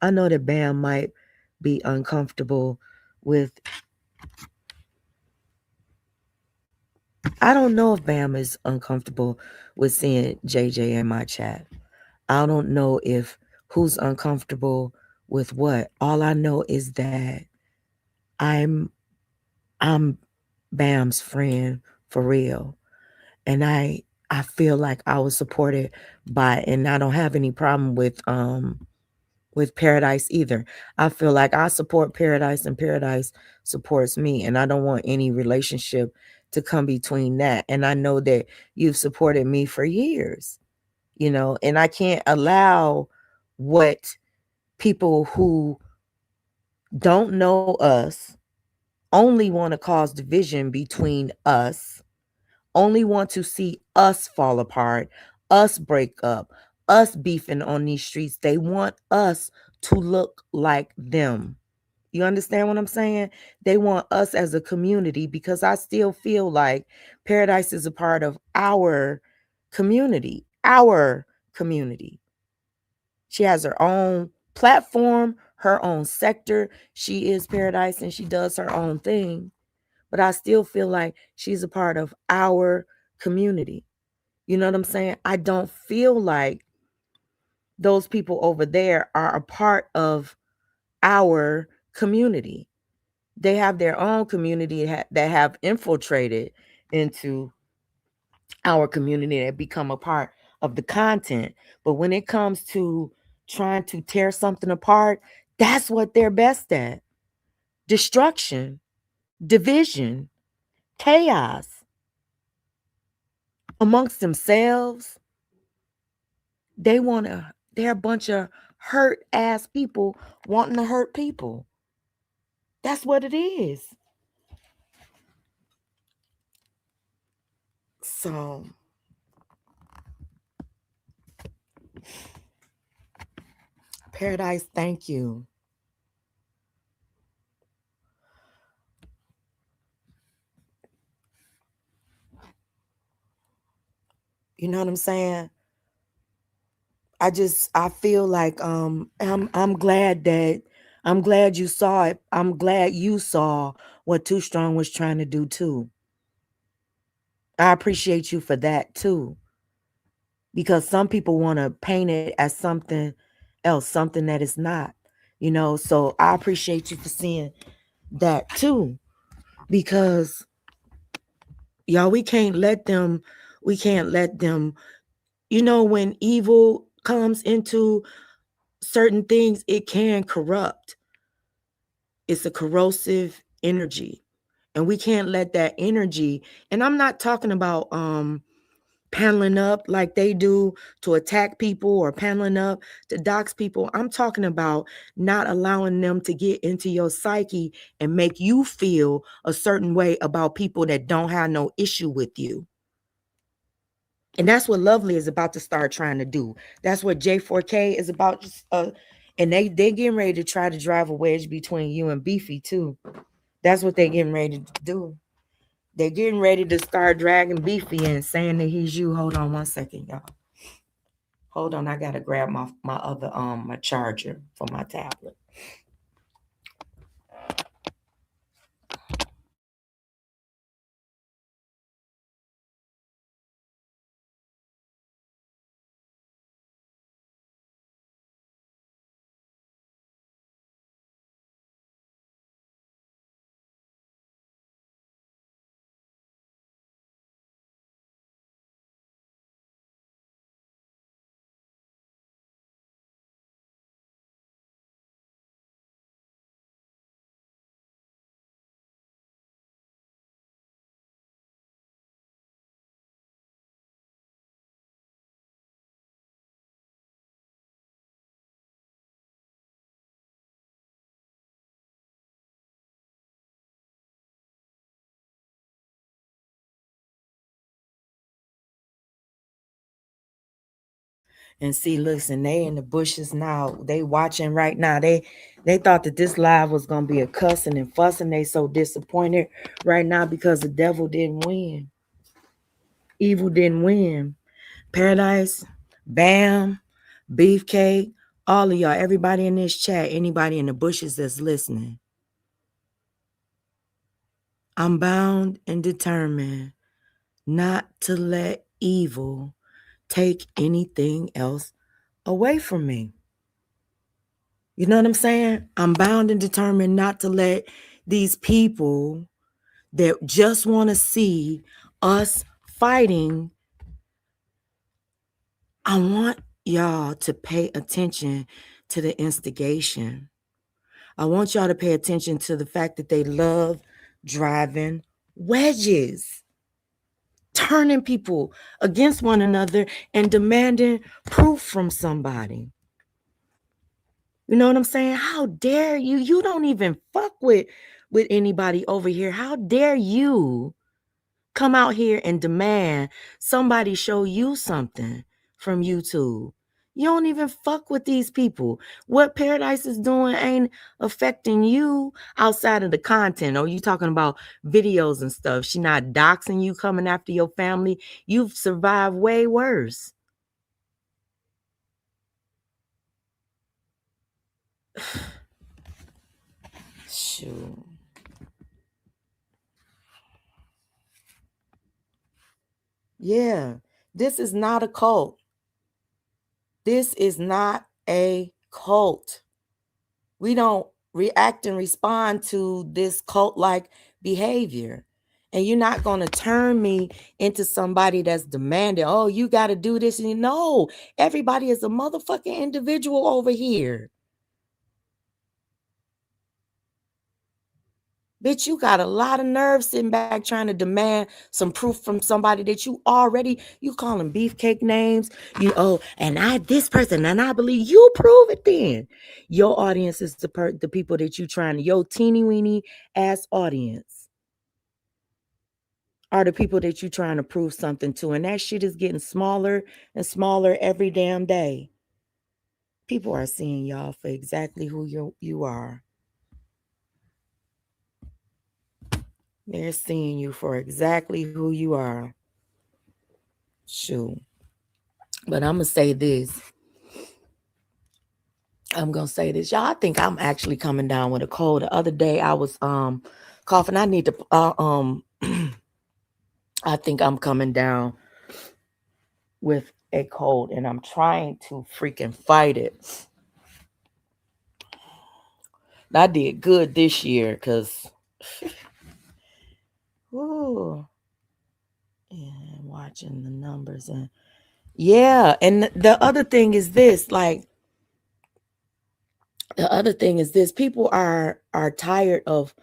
I know that Bam might be uncomfortable with, I don't know if Bam is uncomfortable with seeing JJ in my chat. I don't know if who's uncomfortable with what. All I know is that I'm I'm Bam's friend for real. And I feel like I was supported by, and I don't have any problem with Paradise either. I feel like I support Paradise and Paradise supports me, and I don't want any relationship to come between that. And I know that you've supported me for years, and I can't allow what people who don't know us, only want to cause division between us, only want to see us fall apart, us break up, us beefing on these streets. They want us to look like them. You understand what I'm saying? They want us as a community, because I still feel like Paradise is a part of our community, our community. She has her own platform, her own sector. She is Paradise and she does her own thing. But I still feel like she's a part of our community. You know what I'm saying? I don't feel like those people over there are a part of our community. They have their own community that have infiltrated into our community, that become a part of the content. But when it comes to trying to tear something apart, that's what they're best at. Destruction, division, chaos amongst themselves. They're a bunch of hurt ass people wanting to hurt people. That's what it is. So, Paradise, thank you. You know what I'm saying? I feel like I'm glad that I'm glad you saw it. I'm glad you saw what Too Strong was trying to do too. I appreciate you for that too. Because some people want to paint it as something else, something that is not. So I appreciate you for seeing that too. Because y'all, we can't let them, when evil comes into certain things, it can corrupt. It's a corrosive energy. And we can't let that energy, and I'm not talking about paneling up like they do to attack people, or paneling up to dox people. I'm talking about not allowing them to get into your psyche and make you feel a certain way about people that don't have no issue with you. And that's what Lovely is about to start trying to do. That's what J4K is about. And they getting ready to try to drive a wedge between you and Beefy too. That's what they're getting ready to do. They're getting ready to start dragging Beefy and saying that he's you. Hold on one second, y'all. Hold on, I gotta grab my other my charger for my tablet. And see, listen, they in the bushes now. They watching right now. They thought that this live was gonna be a cussing and fussing. They so disappointed right now because the devil didn't win. Evil didn't win. Paradise, Bam, Beefcake, all of y'all, everybody in this chat, anybody in the bushes that's listening. I'm bound and determined not to let evil take anything else away from me. You know what I'm saying? I'm bound and determined not to let these people that just want to see us fighting. I want y'all to pay attention to the instigation. I want y'all to pay attention to the fact that they love driving wedges, turning people against one another and demanding proof from somebody. You know what I'm saying? How dare you? You don't even fuck with anybody over here. How dare you come out here and demand somebody show you something from YouTube? You don't even fuck with these people. What Paradise is doing ain't affecting you outside of the content. Or you talking about videos and stuff. She not doxing you, coming after your family. You've survived way worse. Shoot. Yeah, this is not a cult. This is not a cult. We don't react and respond to this cult like behavior. And you're not going to turn me into somebody that's demanding, oh, you got to do this. And no, everybody is a motherfucking individual over here. Bitch, you got a lot of nerve sitting back trying to demand some proof from somebody that you calling beefcake names. And I this person, and I believe you prove it then. Your audience is the people that you trying to, your teeny weeny ass audience are the people that you trying to prove something to. And that shit is getting smaller and smaller every damn day. People are seeing y'all for exactly who you are. They're seeing you for exactly who you are. Shoot. But I'm gonna say this. Y'all. I think I'm actually coming down with a cold. The other day I was coughing. I need to I think I'm coming down with a cold and I'm trying to freaking fight it. I did good this year because and watching the numbers and yeah, and the other thing is this, people are tired of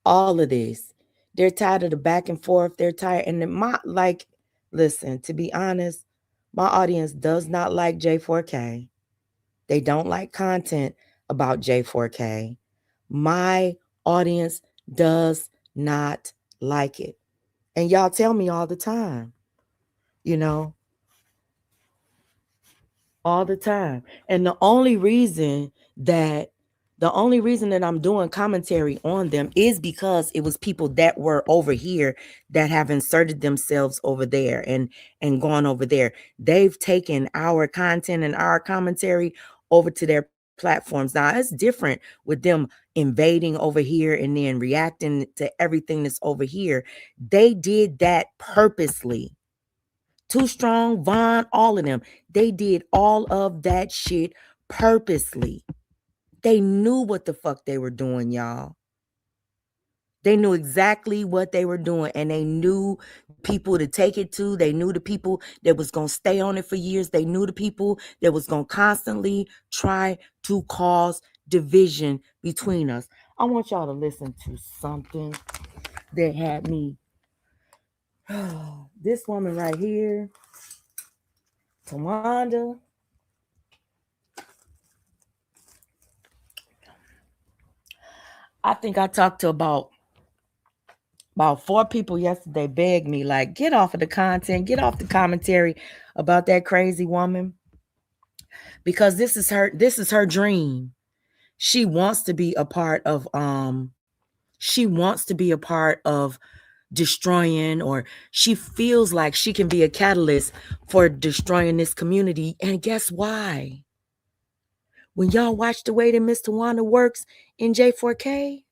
all of this. They're tired of the back and forth. They're tired. And listen, to be honest, my audience does not like J4K. They don't like content about J4K. My audience does not like it. And y'all tell me all the time, you know, all the time. And the only reason that I'm doing commentary on them is because it was people that were over here that have inserted themselves over there and gone over there. They've taken our content and our commentary over to their platforms. Now it's different with them invading over here and then reacting to everything that's over here. They did that purposely. Too Strong, Vaughn, all of them. They did all of that shit purposely. They knew what the fuck they were doing, y'all. They knew exactly what they were doing, and they knew the people to take it to. They knew the people that was going to stay on it for years. They knew the people that was going to constantly try to cause division between us. I want y'all to listen to something that had me. This woman right here, Tawanda. I think I talked to about 4 people yesterday begged me, like, get off of the content, get off the commentary about that crazy woman. because this is her dream. She wants to be a part of she wants to be a part of destroying, or she feels like she can be a catalyst for destroying this community. And guess why? When y'all watch the way that Mr. Wanda works in J4K,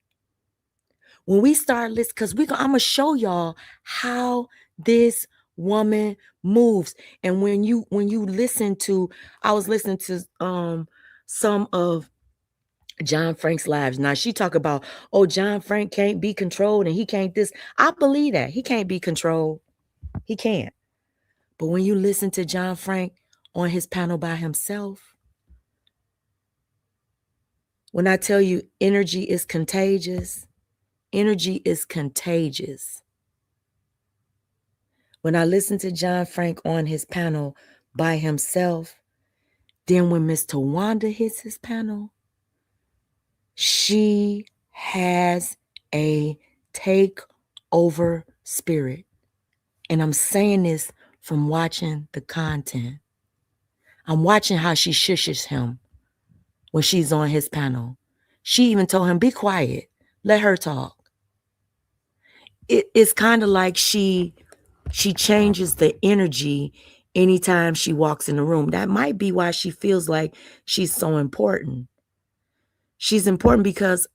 when we start listening, because I'm gonna show y'all how this woman moves. And when you listen to, I was listening to some of John Frank's lives. Now she talk about, oh, John Frank can't be controlled and he can't this. I believe that. He can't be controlled. He can't. But when you listen to John Frank on his panel by himself, when I tell you energy is contagious, energy is contagious. When I listen to John Frank on his panel by himself, then when Miss Tawanda hits his panel, she has a takeover spirit. And I'm saying this from watching the content. I'm watching how she shushes him when she's on his panel. She even told him, be quiet, let her talk. It's kind of like she changes the energy anytime she walks in the room. That might be why she feels like she's so important. She's important because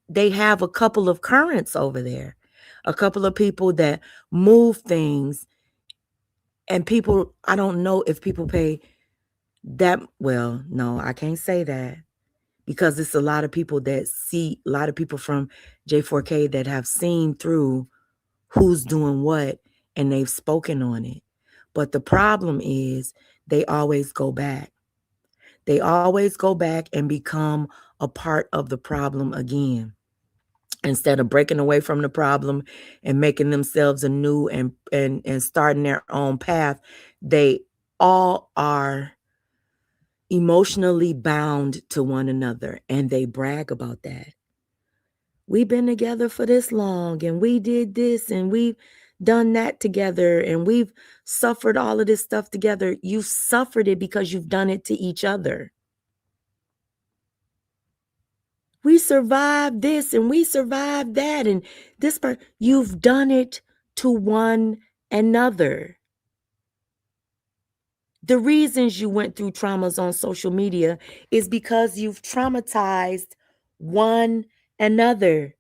they have a couple of currents over there, a couple of people that move things, and people, I don't know if people pay that well. No, I can't say that, because it's a lot of people that see, a lot of people from J4K that have seen through who's doing what, and they've spoken on it. But the problem is they always go back. They always go back and become a part of the problem again. Instead of breaking away from the problem and making themselves anew and starting their own path, they all are emotionally bound to one another, and they brag about that. We've been together for this long, and we did this, and we've done that together, and we've suffered all of this stuff together. You suffered it because you've done it to each other. We survived this and we survived that, and this part, you've done it to one another. The reasons you went through traumas on social media is because you've traumatized one another.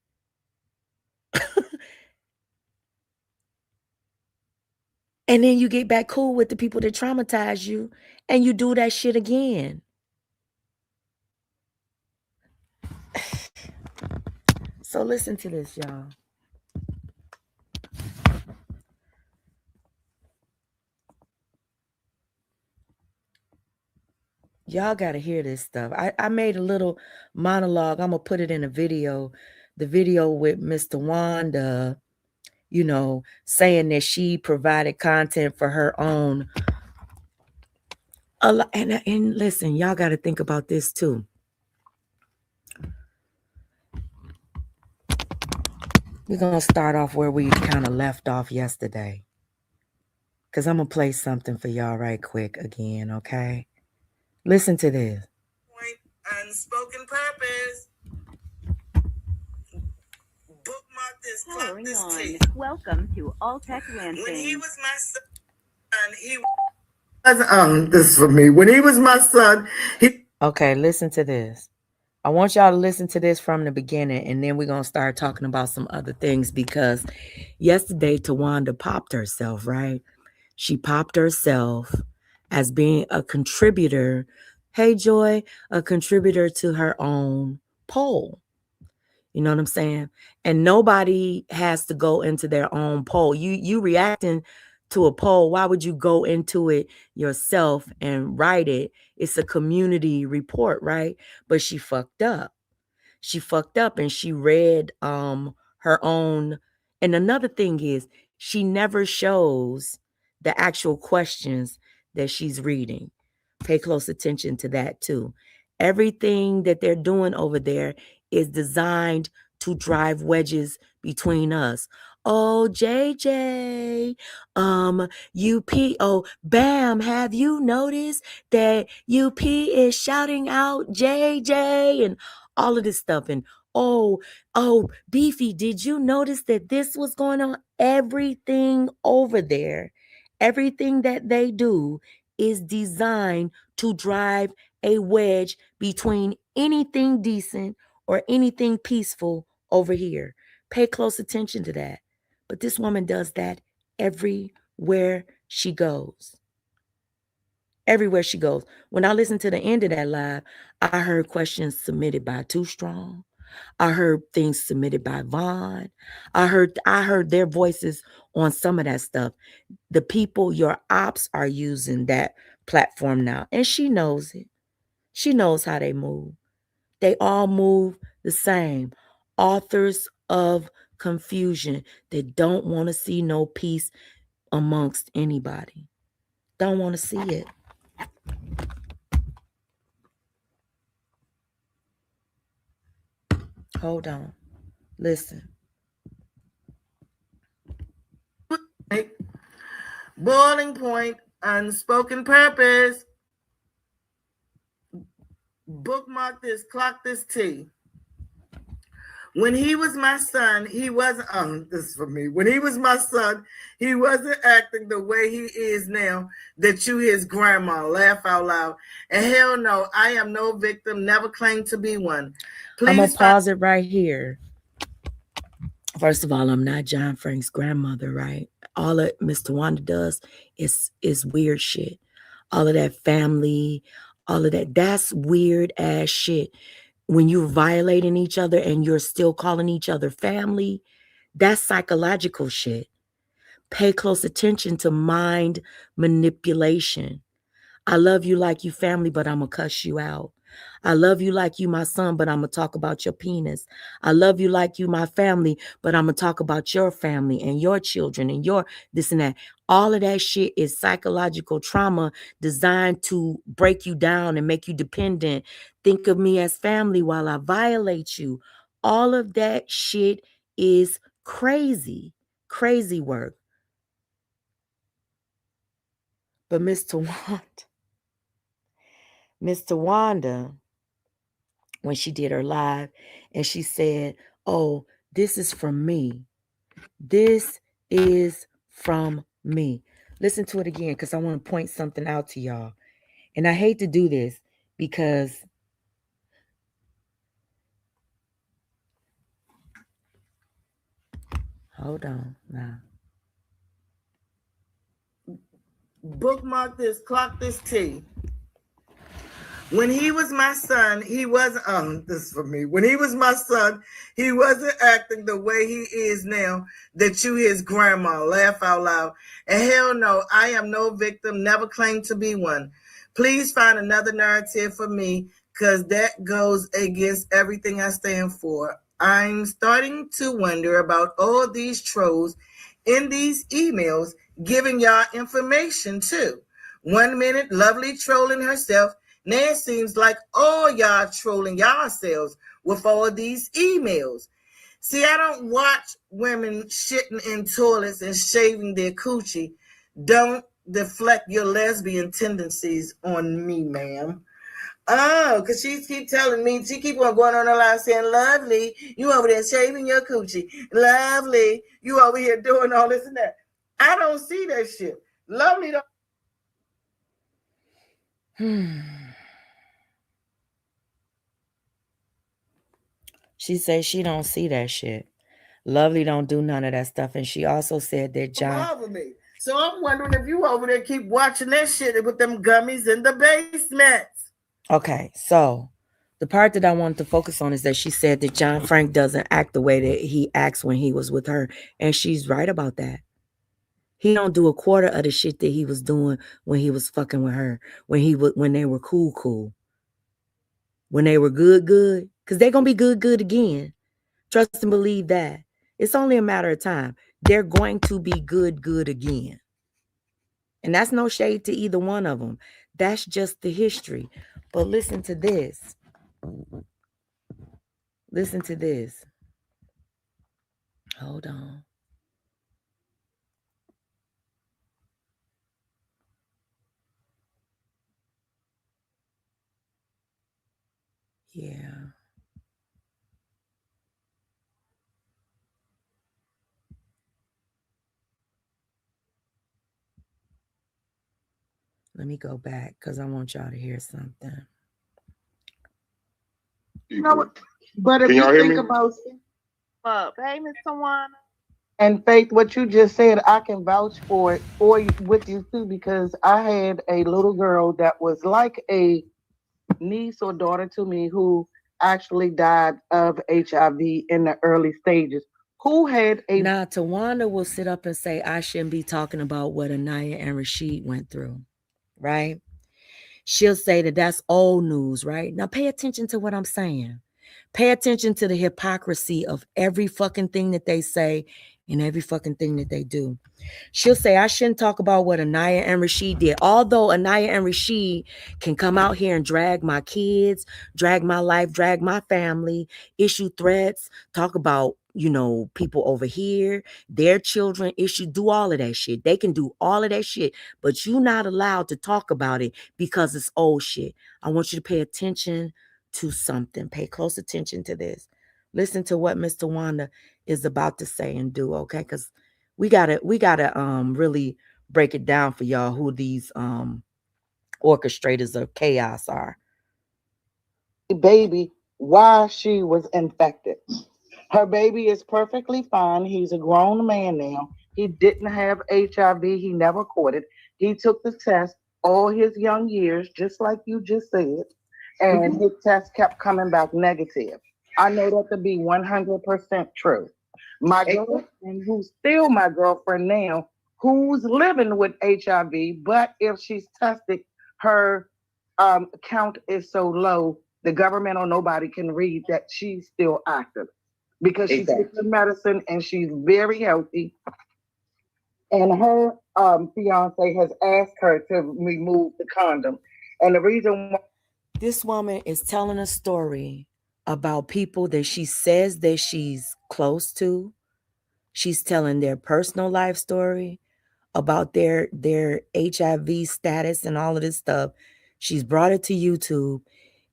And then you get back cool with the people that traumatize you, and you do that shit again. So listen to this, y'all. Y'all got to hear this stuff. I made a little monologue. I'm going to put it in a video. The video with Mr. Wanda, saying that she provided content for her own. And listen, y'all got to think about this too. We're going to start off where we kind of left off yesterday, because I'm going to play something for y'all right quick again, okay? Listen to this. Unspoken purpose. Bookmark this. Clock this tea. Welcome to All Tech Lansing. When he was my son, he was this is for me. When he was my son, he Okay, listen to this. I want y'all to listen to this from the beginning, and then we're gonna start talking about some other things, because yesterday Tawanda popped herself, right? She popped herself as being a contributor. Hey, Joy, a contributor to her own poll. You know what I'm saying? And nobody has to go into their own poll. You reacting to a poll. Why would you go into it yourself and write it? It's a community report, right? But she fucked up. She fucked up and she read her own. And another thing is, she never shows the actual questions that she's reading. Pay close attention to that too. Everything that they're doing over there is designed to drive wedges between us. Oh, JJ, UP, oh, Bam, have you noticed that UP is shouting out JJ and all of this stuff? And Beefy, did you notice that this was going on? Everything over there, everything that they do is designed to drive a wedge between anything decent or anything peaceful over here. Pay close attention to that. But this woman does that everywhere she goes. Everywhere she goes. When I listened to the end of that live, I heard questions submitted by Too Strong. I heard things submitted by Vaughn. I heard their voices on some of that stuff. The people, your ops, are using that platform now. And she knows it. She knows how they move. They all move the same. Authors of confusion that don't want to see no peace amongst anybody. Don't want to see it. Hold on. Listen. Boiling point, unspoken purpose. Bookmark this, clock this T. When he was my son, he wasn't, this is for me. When he was my son, he wasn't acting the way he is now that you, his grandma, laugh out loud. And hell no, I am no victim, never claimed to be one. I'm going to pause it right here. First of all, I'm not John Frank's grandmother, right? All that Mr. Wanda does is weird shit. All of that family, all of that, that's weird ass shit. When you're violating each other and you're still calling each other family, that's psychological shit. Pay close attention to mind manipulation. I love you like you family, but I'm going to cuss you out. I love you like you my son, but I'm going to talk about your penis. I love you like you my family, but I'm going to talk about your family and your children and your this and that. All of that shit is psychological trauma designed to break you down and make you dependent. Think of me as family while I violate you. All of that shit is crazy, crazy work. But Mr. Wanda, when she did her live, and she said, oh, this is from me. This is from me. Listen to it again, because I want to point something out to y'all. And I hate to do this because hold on now. Bookmark this, clock this T. When he was my son, he wasn't, this is for me. When he was my son, he wasn't acting the way he is now that you, his grandma, laugh out loud. And hell no, I am no victim, never claimed to be one. Please find another narrative for me, because that goes against everything I stand for. I'm starting to wonder about all these trolls in these emails giving y'all information too. 1 minute, lovely trolling herself. Now it seems like all y'all trolling yourselves with all these emails. See, I don't watch women shitting in toilets and shaving their coochie. Don't deflect your lesbian tendencies on me, ma'am. Oh, because she keep telling me, she keep on going on her line saying, lovely, you over there shaving your coochie. Lovely, you over here doing all this and that. I don't see that shit. Lovely don't. She says she don't see that shit. Lovely don't do none of that stuff. And she also said that John. Me. So I'm wondering if you over there keep watching that shit with them gummies in the basements. Okay, so the part that I wanted to focus on is that she said that John Frank doesn't act the way that he acts when he was with her. And she's right about that. He don't do a quarter of the shit that he was doing when he was fucking with her, when they were cool. When they were good, because they're going to be good again. Trust and believe that. It's only a matter of time. They're going to be good again. And that's no shade to either one of them. That's just the history. But listen to this. Listen to this. Hold on. Yeah. Let me go back because I want y'all to hear something. You know what? But if you think about Hey, Miss Tawana. and Faith, what you just said, I can vouch for it with you too, because I had a little girl that was like a niece or daughter to me who actually died of HIV in the early stages. Who had a Now, Tawanda will sit up and say, I shouldn't be talking about what Anaya and Rashid went through, right? She'll say that that's old news, right? Now, pay attention to what I'm saying. Pay attention to the hypocrisy of every fucking thing that they say and every fucking thing that they do. She'll say, I shouldn't talk about what Anaya and Rashid did. Although Anaya and Rashid can come out here and drag my kids, drag my life, drag my family, issue threats, talk about, people over here, their children, do all of that shit. They can do all of that shit, but you're not allowed to talk about it because it's old shit. I want you to pay attention to something. Pay close attention to this. Listen to what Mr. Wanda is about to say and do, okay? Because we gotta really break it down for y'all who these orchestrators of chaos are. baby while she was infected. Her baby is perfectly fine. He's a grown man now. He didn't have HIV. He never caught it. He took the test all his young years, just like you just said, and his test kept coming back negative. I know that to be 100% true. My girlfriend, who's still my girlfriend now, who's living with HIV, but if she's tested, her count is so low, the government or nobody can read that she's still active because she takes the medicine and she's very healthy. And her fiance has asked her to remove the condom. And the reason why This woman is telling a story about people that she says that she's close to. She's telling their personal life story about their HIV status and all of this stuff. She's brought it to YouTube,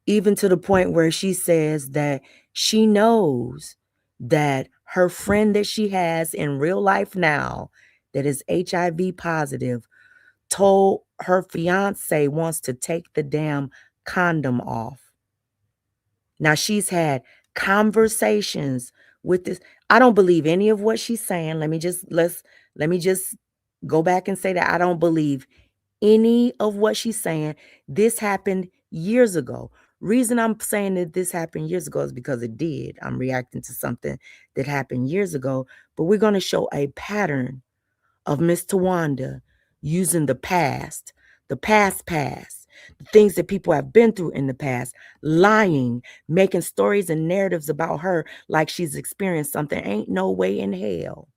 even to the point where she says that she knows that her friend that she has in real life now that is HIV positive told her fiance wants to take the damn condom off. Now she's had conversations with this. I don't believe any of what she's saying. Let me just go back and say that I don't believe any of what she's saying. This happened years ago. Reason I'm saying that this happened years ago is because it did. I'm reacting to something that happened years ago, but we're going to show a pattern of Miss Tawanda using the past, the things that people have been through in the past, lying, making stories and narratives about her like she's experienced something. Ain't no way in hell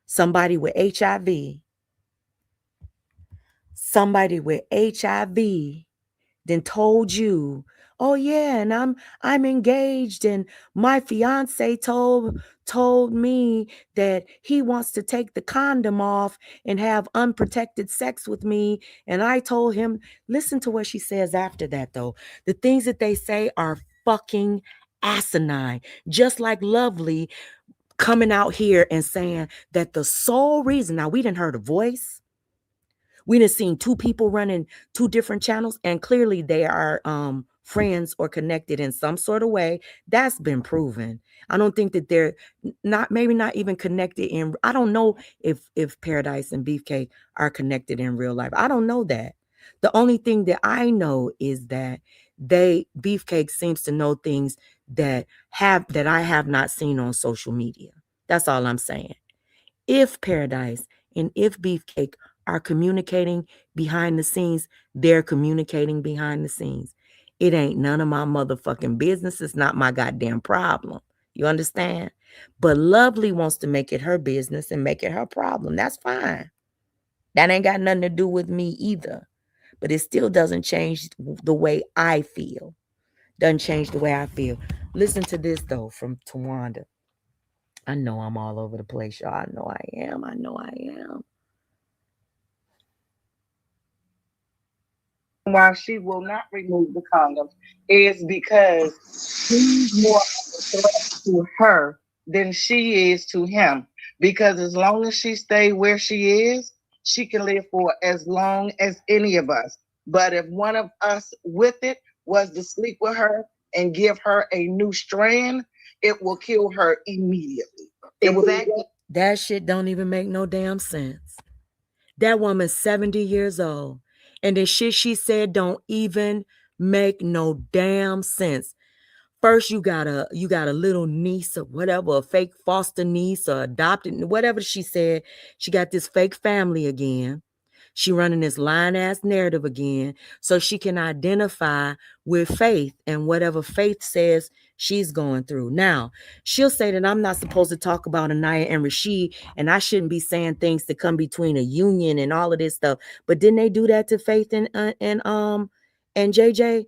somebody with HIV, somebody with HIV then told you, oh yeah, and I'm engaged, and my fiance told me that he wants to take the condom off and have unprotected sex with me, and I told him. Listen to what she says after that, though. The things that they say are fucking asinine. Just like Lovely coming out here and saying that the sole reason, now we didn't heard a voice, we done seen two people running two different channels, and clearly they are friends or connected in some sort of way. That's been proven. I don't think that they're not, maybe not even connected in. I don't know if Paradise and Beefcake are connected in real life. I don't know that. The only thing that I know is that Beefcake seems to know things that I have not seen on social media. That's all I'm saying. If Paradise and if Beefcake are communicating behind the scenes, they're communicating behind the scenes. It ain't none of my motherfucking business. It's not my goddamn problem. You understand? But Lovely wants to make it her business and make it her problem. That's fine. That ain't got nothing to do with me either. But it still doesn't change the way I feel. Doesn't change the way I feel. Listen to this, though, from Tawanda. I know I'm all over the place, y'all. I know I am. I know I am. why she will not remove the condoms is because he's more of a threat to her than she is to him. Because as long as she stay where she is, she can live for as long as any of us. But if one of us with it was to sleep with her and give her a new strand, it will kill her immediately. Exactly. That shit don't even make no damn sense. That woman's 70 years old. And the shit she said don't even make no damn sense. First, you got a little niece or whatever, a fake foster niece or adopted, whatever she said. She got this fake family again. She running this lying ass narrative again so she can identify with Faith and whatever Faith says she's going through. Now, she'll say that I'm not supposed to talk about Anaya and Rashid, and I shouldn't be saying things to come between a union and all of this stuff. But didn't they do that to Faith and JJ?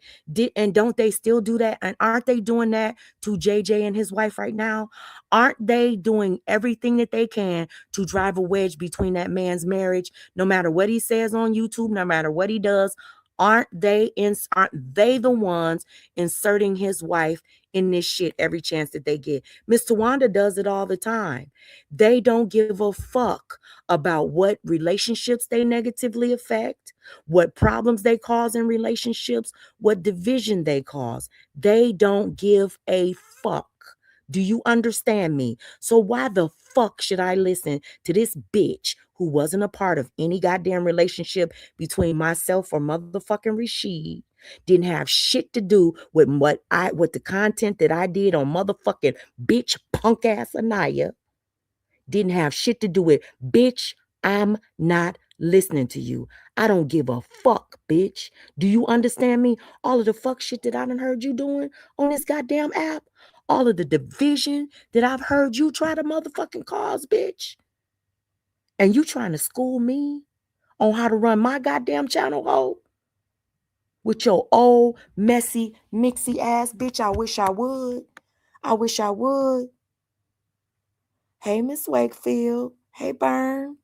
And don't they still do that? And aren't they doing that to JJ and his wife right now? Aren't they doing everything that they can to drive a wedge between that man's marriage? No matter what he says on YouTube, no matter what he does, aren't they the ones inserting his wife in this shit every chance that they get? Mr. Wanda does it all the time. They don't give a fuck about what relationships they negatively affect, what problems they cause in relationships, what division they cause. They don't give a fuck. Do you understand me? So why the fuck should I listen to this bitch who wasn't a part of any goddamn relationship between myself or motherfucking Rashid? Didn't have shit to do with what the content that I did on motherfucking bitch punk ass Anaya. Didn't have shit to do with, bitch, I'm not listening to you. I don't give a fuck, bitch. Do you understand me? All of the fuck shit that I done heard you doing on this goddamn app, all of the division that I've heard you try to motherfucking cause, bitch. And you trying to school me on how to run my goddamn channel, ho? With your old, messy, mixy ass bitch, I wish I would. I wish I would. Hey, Miss Wakefield. Hey, Byrne.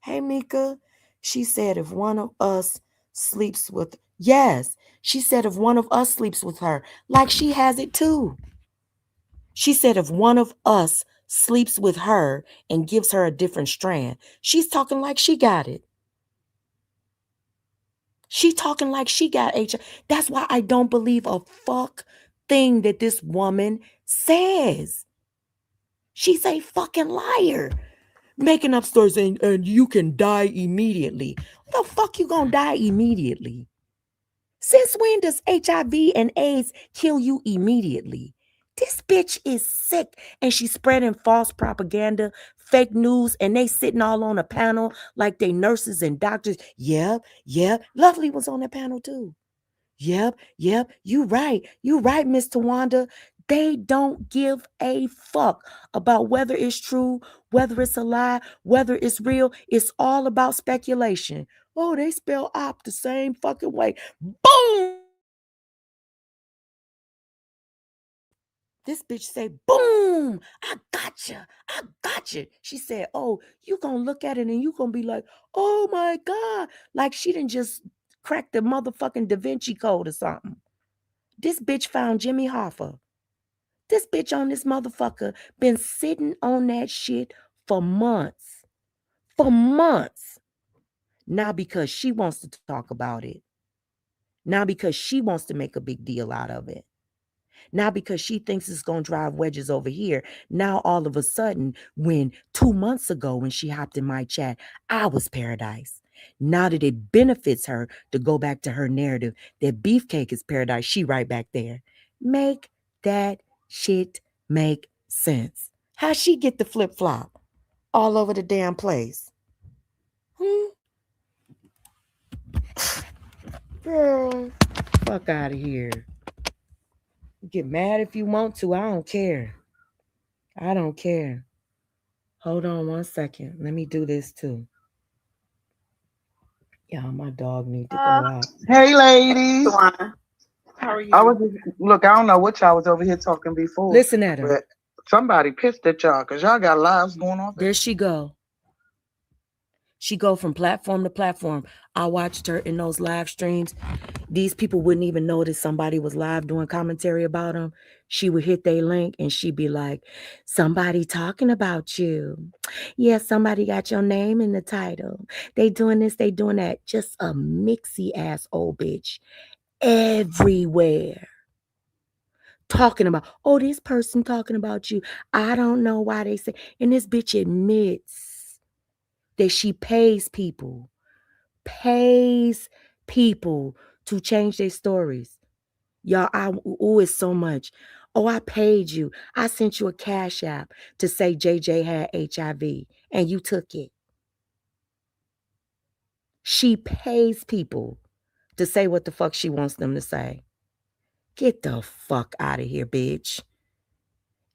Hey, Mika. She said if one of us sleeps with, yes, she said if one of us sleeps with her, like she has it too. She said if one of us sleeps with her and gives her a different strand, she's talking like she got it. She talking like she got HIV. That's why I don't believe a fuck thing that this woman says. She's a fucking liar. Making up stories and you can die immediately. What the fuck you gonna die immediately? Since when does HIV and AIDS kill you immediately? This bitch is sick and she's spreading false propaganda, fake news, and they sitting all on a panel like they nurses and doctors. Yep, yep. Lovely was on that panel too. Yep, yep. You right, Mr. Wanda. They don't give a fuck about whether it's true, whether it's a lie, whether it's real. It's all about speculation. Oh, they spell op the same fucking way. Boom! This bitch say, boom, I gotcha. I gotcha. She said, oh, you gonna look at it and you gonna be like, oh my God. Like she didn't just crack the motherfucking Da Vinci Code or something. This bitch found Jimmy Hoffa. This bitch on this motherfucker been sitting on that shit for months. For months. Not because she wants to talk about it. Not because she wants to make a big deal out of it. Not because she thinks it's going to drive wedges over here. Now, all of a sudden, when 2 months ago, when she hopped in my chat, I was paradise. Now that it benefits her to go back to her narrative that beefcake is paradise, she right back there. Make that shit make sense. How she get the flip-flop all over the damn place? Girl, fuck out of here. Get mad if you want to. I don't care. I don't care. Hold on 1 second. Let me do this too. Y'all, my dog need to go out. Hey, ladies. How are I you? was look. I don't know what y'all was over here talking before, Listen at her. but somebody pissed at y'all because y'all got lives going on. There she go. She go from platform to platform. I watched her in those live streams. These people wouldn't even notice somebody was live doing commentary about them. She would hit their link and she'd be like, somebody talking about you. Yeah, somebody got your name in the title. They doing this, they doing that. Just a mixy ass old bitch everywhere. Talking about, oh, this person talking about you. I don't know why they say. And this bitch admits that she pays people to change their stories. Y'all, I owe it so much. Oh, I paid you. I sent you a cash app to say JJ had HIV and you took it. She pays people to say what the fuck she wants them to say. Get the fuck out of here, bitch.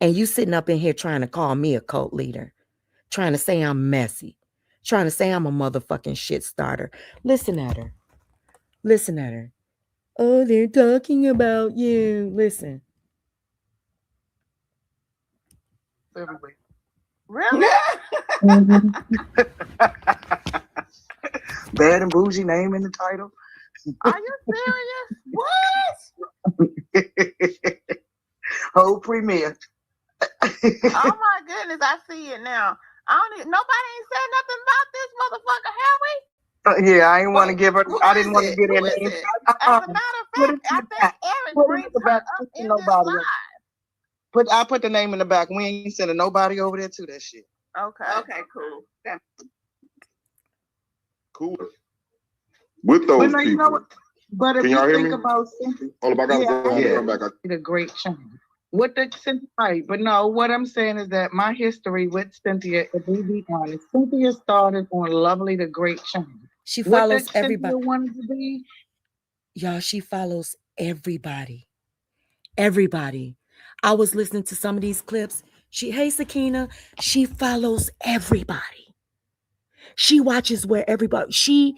And you sitting up in here trying to call me a cult leader, trying to say I'm messy, trying to say I'm a motherfucking shit starter. Listen at her. Listen at her. Oh, they're talking about you. Listen. Really? Bad and bougie name in the title. Are you serious? What? Whole premiere. Oh my goodness, I see it now. Nobody ain't said nothing about this motherfucker, have we? Yeah, I didn't want to give her. I didn't want to get her name. As a matter of fact, I think Eric brings her up in this live. I put the name in the back. We ain't sending nobody over there to that shit. Okay, cool. Cool. With those people. You know what? But if you think about Cynthia, I gotta go home and come back. A great change. What the Cynthia, right? But no, what I'm saying is that my history with Cynthia, if we be honest, Cynthia started on Lovely the Great Change. She follows what everybody. Cynthia wanted to be? Y'all, she follows everybody. Everybody. I was listening to some of these clips. Hey Sakina, she follows everybody. She watches where everybody, she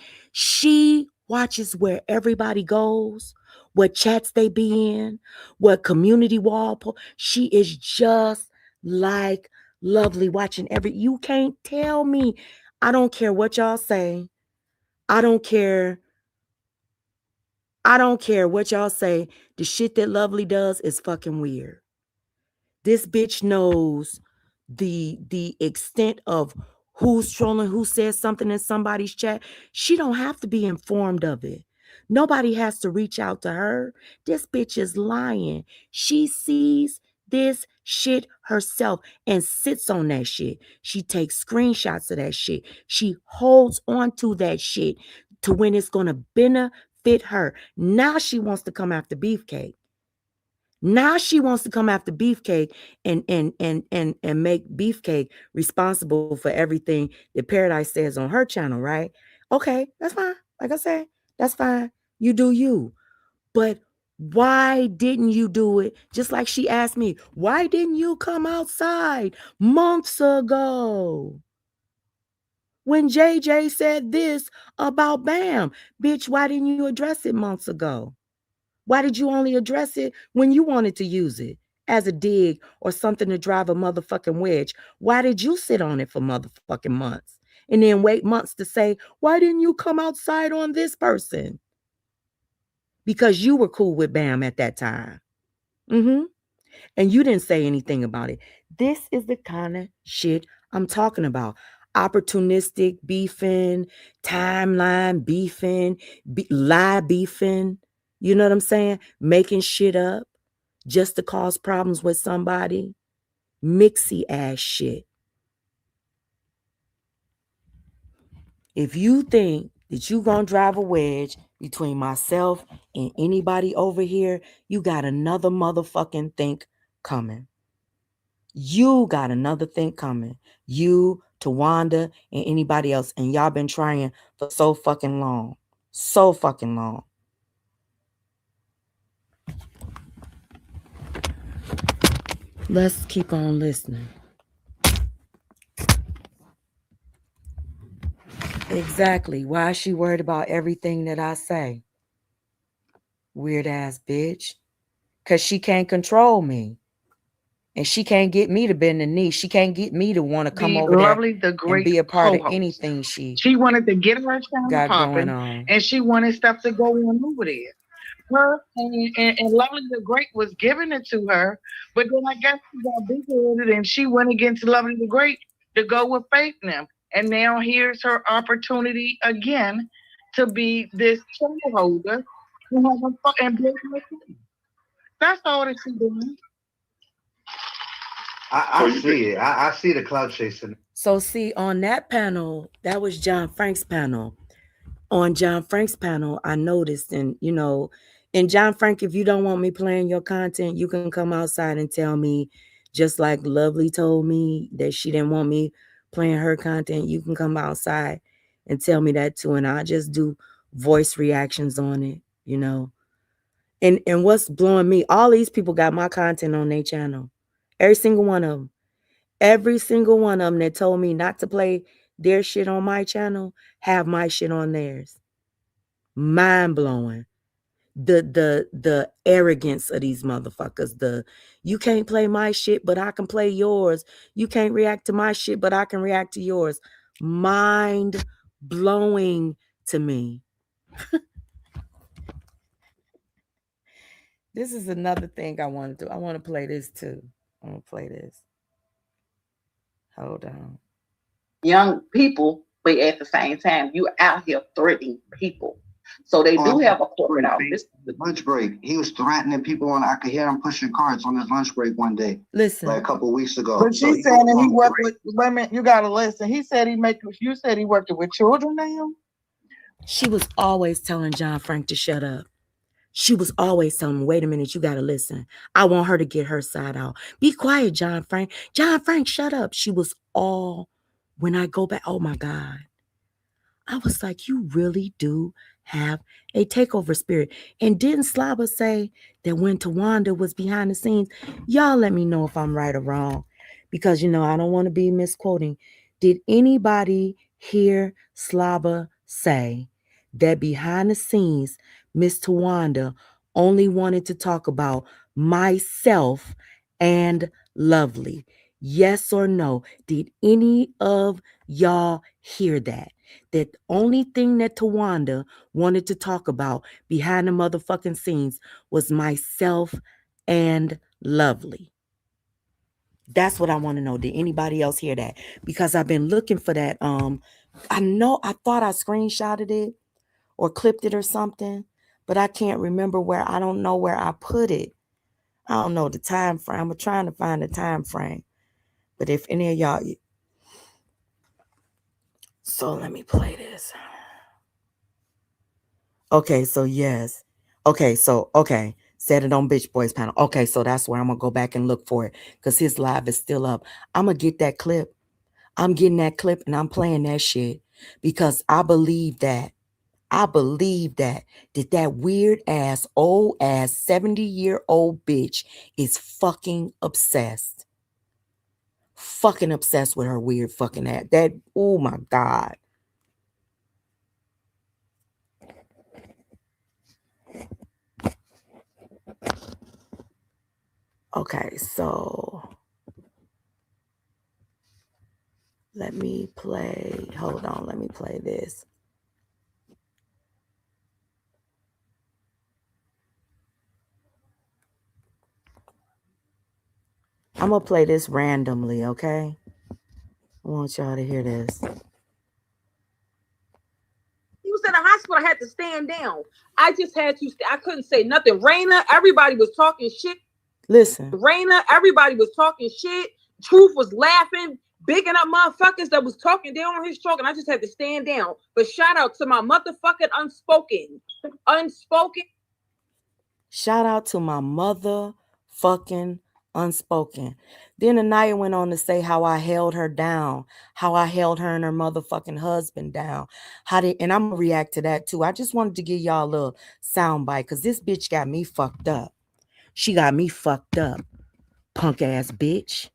watches where everybody goes, what chats they be in, what community wall. She is just like Lovely watching you can't tell me. I don't care what y'all say. I don't care what y'all say. The shit that Lovely does is fucking weird. This bitch knows the extent of who's trolling, who says something in somebody's chat. She don't have to be informed of it. Nobody has to reach out to her. This bitch is lying. She sees this shit herself and sits on that shit. She takes screenshots of that shit. She holds on to that shit to when it's going to benefit her. Now she wants to come after Beefcake. Now she wants to come after Beefcake and make Beefcake responsible for everything that Paradise says on her channel, right? Okay, that's fine. Like I said, that's fine. You do you. But why didn't you do it? Just like she asked me, why didn't you come outside months ago? When JJ said this about Bam, bitch, why didn't you address it months ago? Why did you only address it when you wanted to use it as a dig or something to drive a motherfucking wedge? Why did you sit on it for motherfucking months and then wait months to say, why didn't you come outside on this person? Because you were cool with Bam at that time. And you didn't say anything about it. This is the kind of shit I'm talking about. Opportunistic beefing, timeline beefing, lie beefing. You know what I'm saying? Making shit up just to cause problems with somebody. Mixy ass shit. If you think that you gonna drive a wedge between myself and anybody over here, you got another motherfucking think coming. You got another thing coming. You, Tawanda, and anybody else. And y'all been trying for so fucking long. So fucking long. Let's keep on listening. Exactly. Why is she worried about everything that I say? Weird ass bitch. Because she can't control me. And she can't get me to bend the knee. She can't get me to want to come over there Lovely, the and great be a part of co-host. anything she She wanted to get her channel got going popping, on. and she wanted stuff to go on over there. Her and Lovely the Great was giving it to her, but then I guess she got big-headed and she went against Lovely the Great to go with Faith now. And now here's her opportunity again to be this channel holder and have and build her channel. That's all that she's doing. I see it. I see the cloud chasing. So see, on that panel, that was John Frank's panel. On John Frank's panel, I noticed, and and John Frank, if you don't want me playing your content, you can come outside and tell me, just like Lovely told me that she didn't want me playing her content. You can come outside and tell me that too, and I'll just do voice reactions on it, And what's blowing me, all these people got my content on their channel. Every single one of them. Every single one of them that told me not to play their shit on my channel have my shit on theirs. Mind blowing. The arrogance of these motherfuckers. You can't play my shit, but I can play yours. You can't react to my shit, but I can react to yours. Mind blowing to me. This is another thing I want to do. I want to play this too. I want to play this. Hold on. Young people, but at the same time, you're out here threatening people. So they do have a corporate office. Lunch break. He was threatening people, and I could hear him pushing carts on his lunch break one day. Listen, like a couple of weeks ago. But she's saying that he worked with women. You gotta listen. He said you said he worked with children now. She was always telling John Frank to shut up. She was always telling him, wait a minute, you got to listen. I want her to get her side out. Be quiet, John Frank. John Frank, shut up. She was all, when I go back, oh my God. I was like, you really do have a takeover spirit. And didn't Slava say that when Tawanda was behind the scenes? Y'all let me know if I'm right or wrong. Because, I don't want to be misquoting. Did anybody hear Slava say that behind the scenes, Miss Tawanda only wanted to talk about myself and Lovely? Yes or no? Did any of y'all hear that? That the only thing that Tawanda wanted to talk about behind the motherfucking scenes was myself and Lovely? That's what I want to know. Did anybody else hear that? Because I've been looking for that. I thought I screenshotted it or clipped it or something, but I can't remember where. I don't know where I put it. I don't know the time frame. I'm trying to find the time frame. But if any of y'all, so let me play this. Okay, so yes. Okay, said it on Bitch Boys panel. Okay, so that's where I'm gonna go back and look for it because his live is still up. I'm gonna get that clip. I'm getting that clip and I'm playing that shit because I believe that that weird ass, old ass, 70-year-old bitch is fucking obsessed. Fucking obsessed with her weird fucking ass. That, oh my God. Okay, so let me play. Hold on, let me play this. I'm going to play this randomly, okay? I want y'all to hear this. He was in the hospital. I had to stand down. I just had to. I couldn't say nothing. Raina, everybody was talking shit. Listen. Raina, everybody was talking shit. Truth was laughing, bigging up motherfuckers that was talking down on his stroke, and I just had to stand down. But shout out to my motherfucking unspoken. Shout out to my motherfucking unspoken. Then Anaya went on to say how I held her down, how I held her and her motherfucking husband down. And I'm gonna react to that too. I just wanted to give y'all a little soundbite because this bitch got me fucked up. She got me fucked up. Punk ass bitch.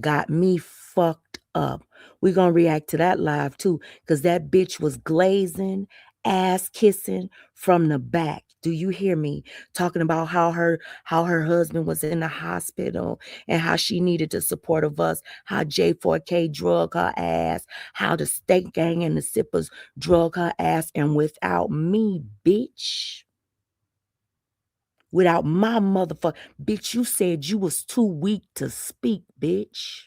Got me fucked up. We're gonna react to that live too because that bitch was glazing, ass kissing from the back. Do you hear me? Talking about how her husband was in the hospital and how she needed the support of us, how J4K drug her ass, how the State Gang and the Sippers drug her ass, and without me, bitch. Without my motherfucker, bitch, you said you was too weak to speak, bitch.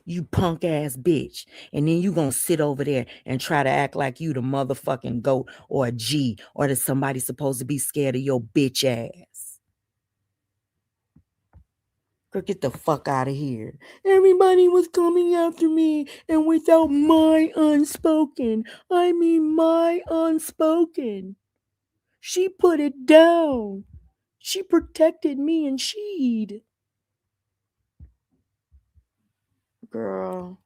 You punk ass bitch. And then you gonna sit over there and try to act like you the motherfucking goat or a G or that somebody's supposed to be scared of your bitch ass. Girl, get the fuck out of here. Everybody was coming after me, and without my unspoken, I mean my unspoken. She put it down. She protected me and she'd. Girl.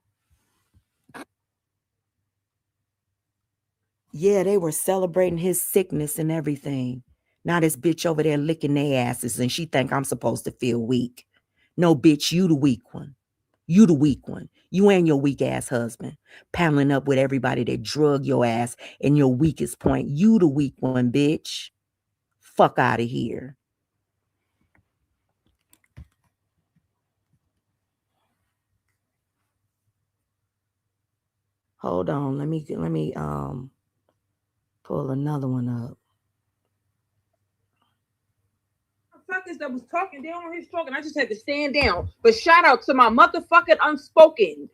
Yeah, they were celebrating his sickness and everything. Now this bitch over there licking their asses and she think I'm supposed to feel weak. No, bitch, you the weak one. You the weak one. You and your weak ass husband. Paddling up with everybody that drug your ass in your weakest point. You the weak one, bitch. Fuck out of here. Hold on. Let me pull another one up. Fuckers that was talking down on his stroke, and I just had to stand down. But shout out to my motherfucking unspoken.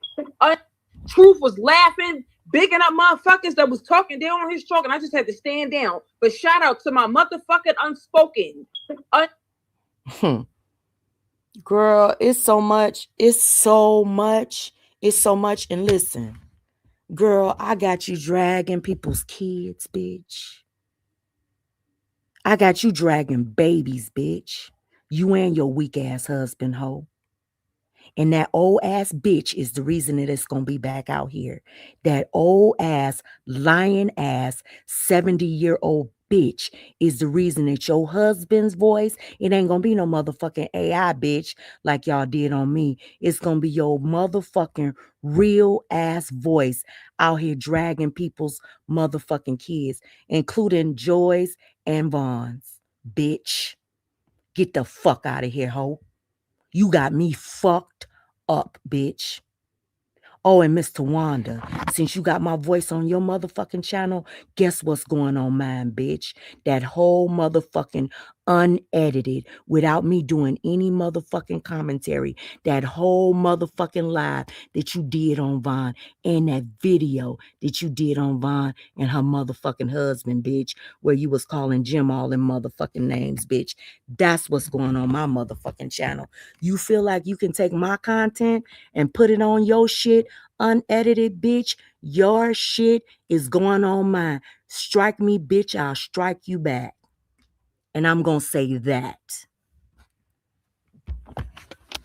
Truth was laughing, bigging up motherfuckers that was talking down on his stroke, and I just had to stand down. But shout out to my motherfucking unspoken. Girl, it's so much. It's so much. It's so much. And listen, girl, I got you dragging people's kids, bitch. I got you dragging babies, bitch. You and your weak ass husband, hoe. And that old ass bitch is the reason that it's going to be back out here. That old ass, lying ass, 70-year-old bitch is the reason that your husband's voice, it ain't going to be no motherfucking AI bitch like y'all did on me. It's going to be your motherfucking real ass voice out here dragging people's motherfucking kids, including Joy's and Vaughn's. Bitch, get the fuck out of here, hoe. You got me fucked up, bitch. Oh, and Mr. Wanda, since you got my voice on your motherfucking channel, guess what's going on mine, bitch? That whole motherfucking unedited, without me doing any motherfucking commentary, that whole motherfucking live that you did on Vaughn, and that video that you did on Vaughn and her motherfucking husband, bitch, where you was calling Jim all them motherfucking names, bitch. That's what's going on my motherfucking channel. You feel like you can take my content and put it on your shit unedited, bitch? Your shit is going on mine. Strike me, bitch, I'll strike you back. And I'm gonna say that.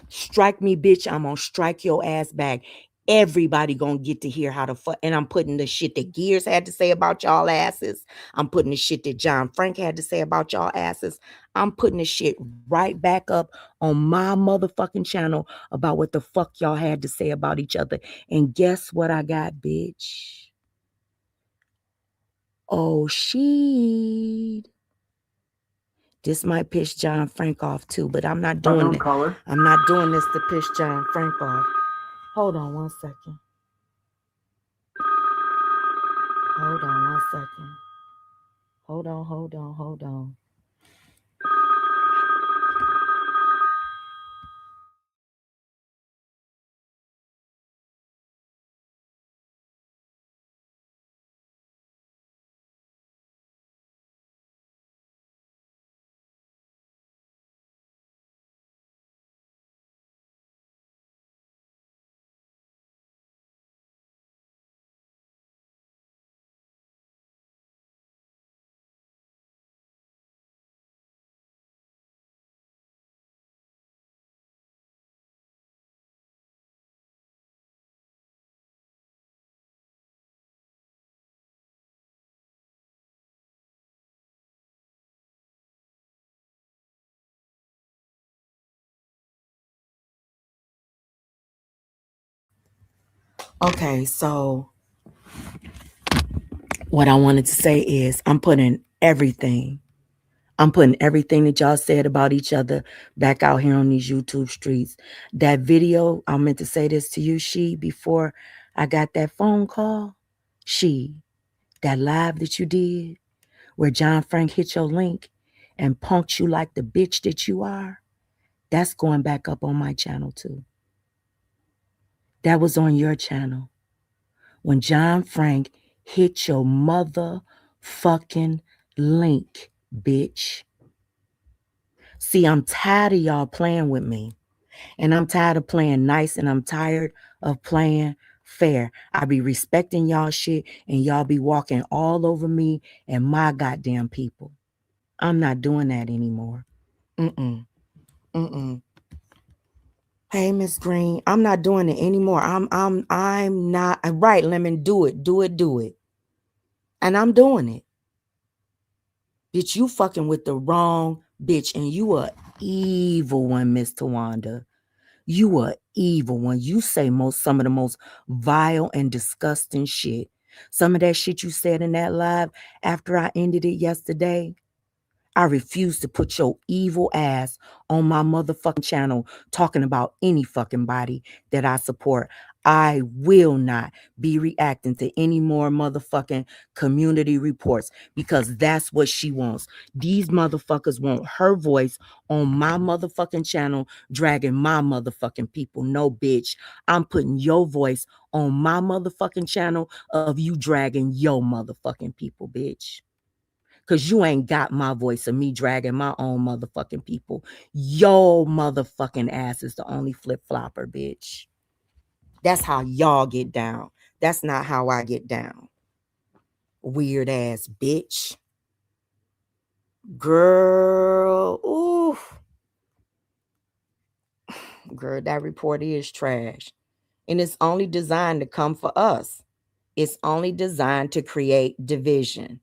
Strike me, bitch, I'm gonna strike your ass back. Everybody gonna get to hear how the fuck. And I'm putting the shit that Gears had to say about y'all asses. I'm putting the shit that John Frank had to say about y'all asses. I'm putting the shit right back up on my motherfucking channel about what the fuck y'all had to say about each other. And guess what I got, bitch? Oh, shit. This might piss John Frank off too, but I'm not doing it. I'm not doing this to piss John Frank off. Hold on one second. Hold on one second. Hold on. Okay, so What I wanted to say is I'm putting everything that y'all said about each other back out here on these YouTube streets. That video, I meant to say this to you, before I got that phone call. That live that you did where John Frank hit your link and punked you like the bitch that you are, that's going back up on my channel too. That was on your channel. When John Frank hit your motherfucking link, bitch. See, I'm tired of y'all playing with me. And I'm tired of playing nice and I'm tired of playing fair. I be respecting y'all shit and y'all be walking all over me and my goddamn people. I'm not doing that anymore. Mm-mm. Mm-mm. Hey, Miss Green, I'm not doing it anymore. I'm not right, Lemon. Do it. And I'm doing it. Bitch, you fucking with the wrong bitch, and you a evil one, Miss Tawanda. You a evil one. You say some of the most vile and disgusting shit. Some of that shit you said in that live after I ended it yesterday. I refuse to put your evil ass on my motherfucking channel talking about any fucking body that I support. I will not be reacting to any more motherfucking community reports because that's what she wants. These motherfuckers want her voice on my motherfucking channel, dragging my motherfucking people. No, bitch. I'm putting your voice on my motherfucking channel of you dragging your motherfucking people, bitch. Because you ain't got my voice of me dragging my own motherfucking people. Yo motherfucking ass is the only flip-flopper, bitch. That's how y'all get down. That's not how I get down. Weird ass bitch. Girl, ooh. Girl, that report is trash. And it's only designed to come for us. It's only designed to create division.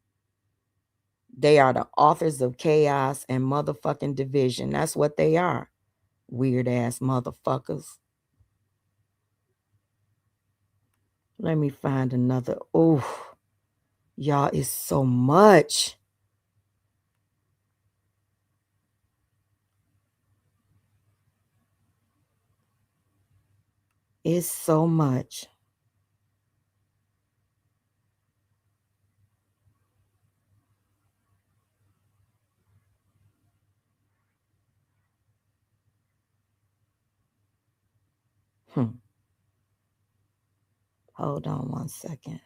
They are the authors of chaos and motherfucking division. That's what they are. Weird ass motherfuckers. Let me find another. Oh, y'all, it's so much. It's so much. Hold on one second.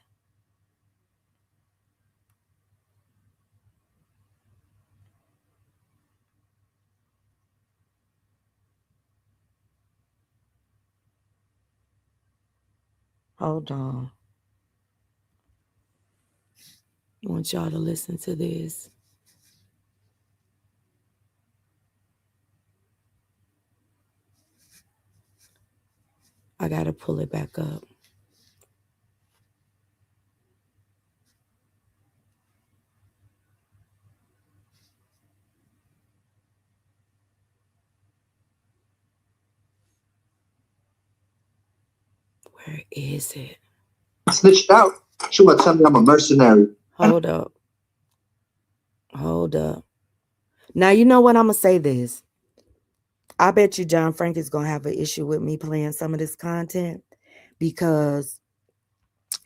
Hold on. I want y'all to listen to this. I got to pull it back up. Where is it? I snitched out. She want to tell me I'm a mercenary. Hold up. Now, you know what? I'm going to say this. I bet you John Frank is going to have an issue with me playing some of this content because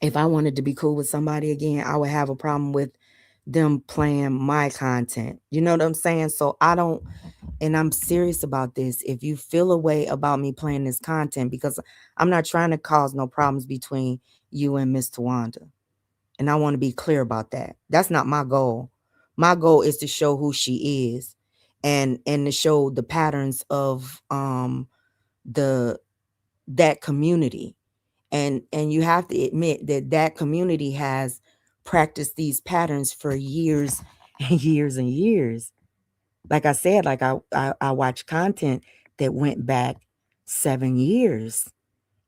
if I wanted to be cool with somebody again, I would have a problem with them playing my content. You know what I'm saying? So I don't, and I'm serious about this. If you feel a way about me playing this content, because I'm not trying to cause no problems between you and Miss Tawanda. And I want to be clear about that. That's not my goal. My goal is to show who she is and to show the patterns of the that community. And you have to admit that community has practiced these patterns for years and years and years. Like I said, like I watch content that went back 7 years,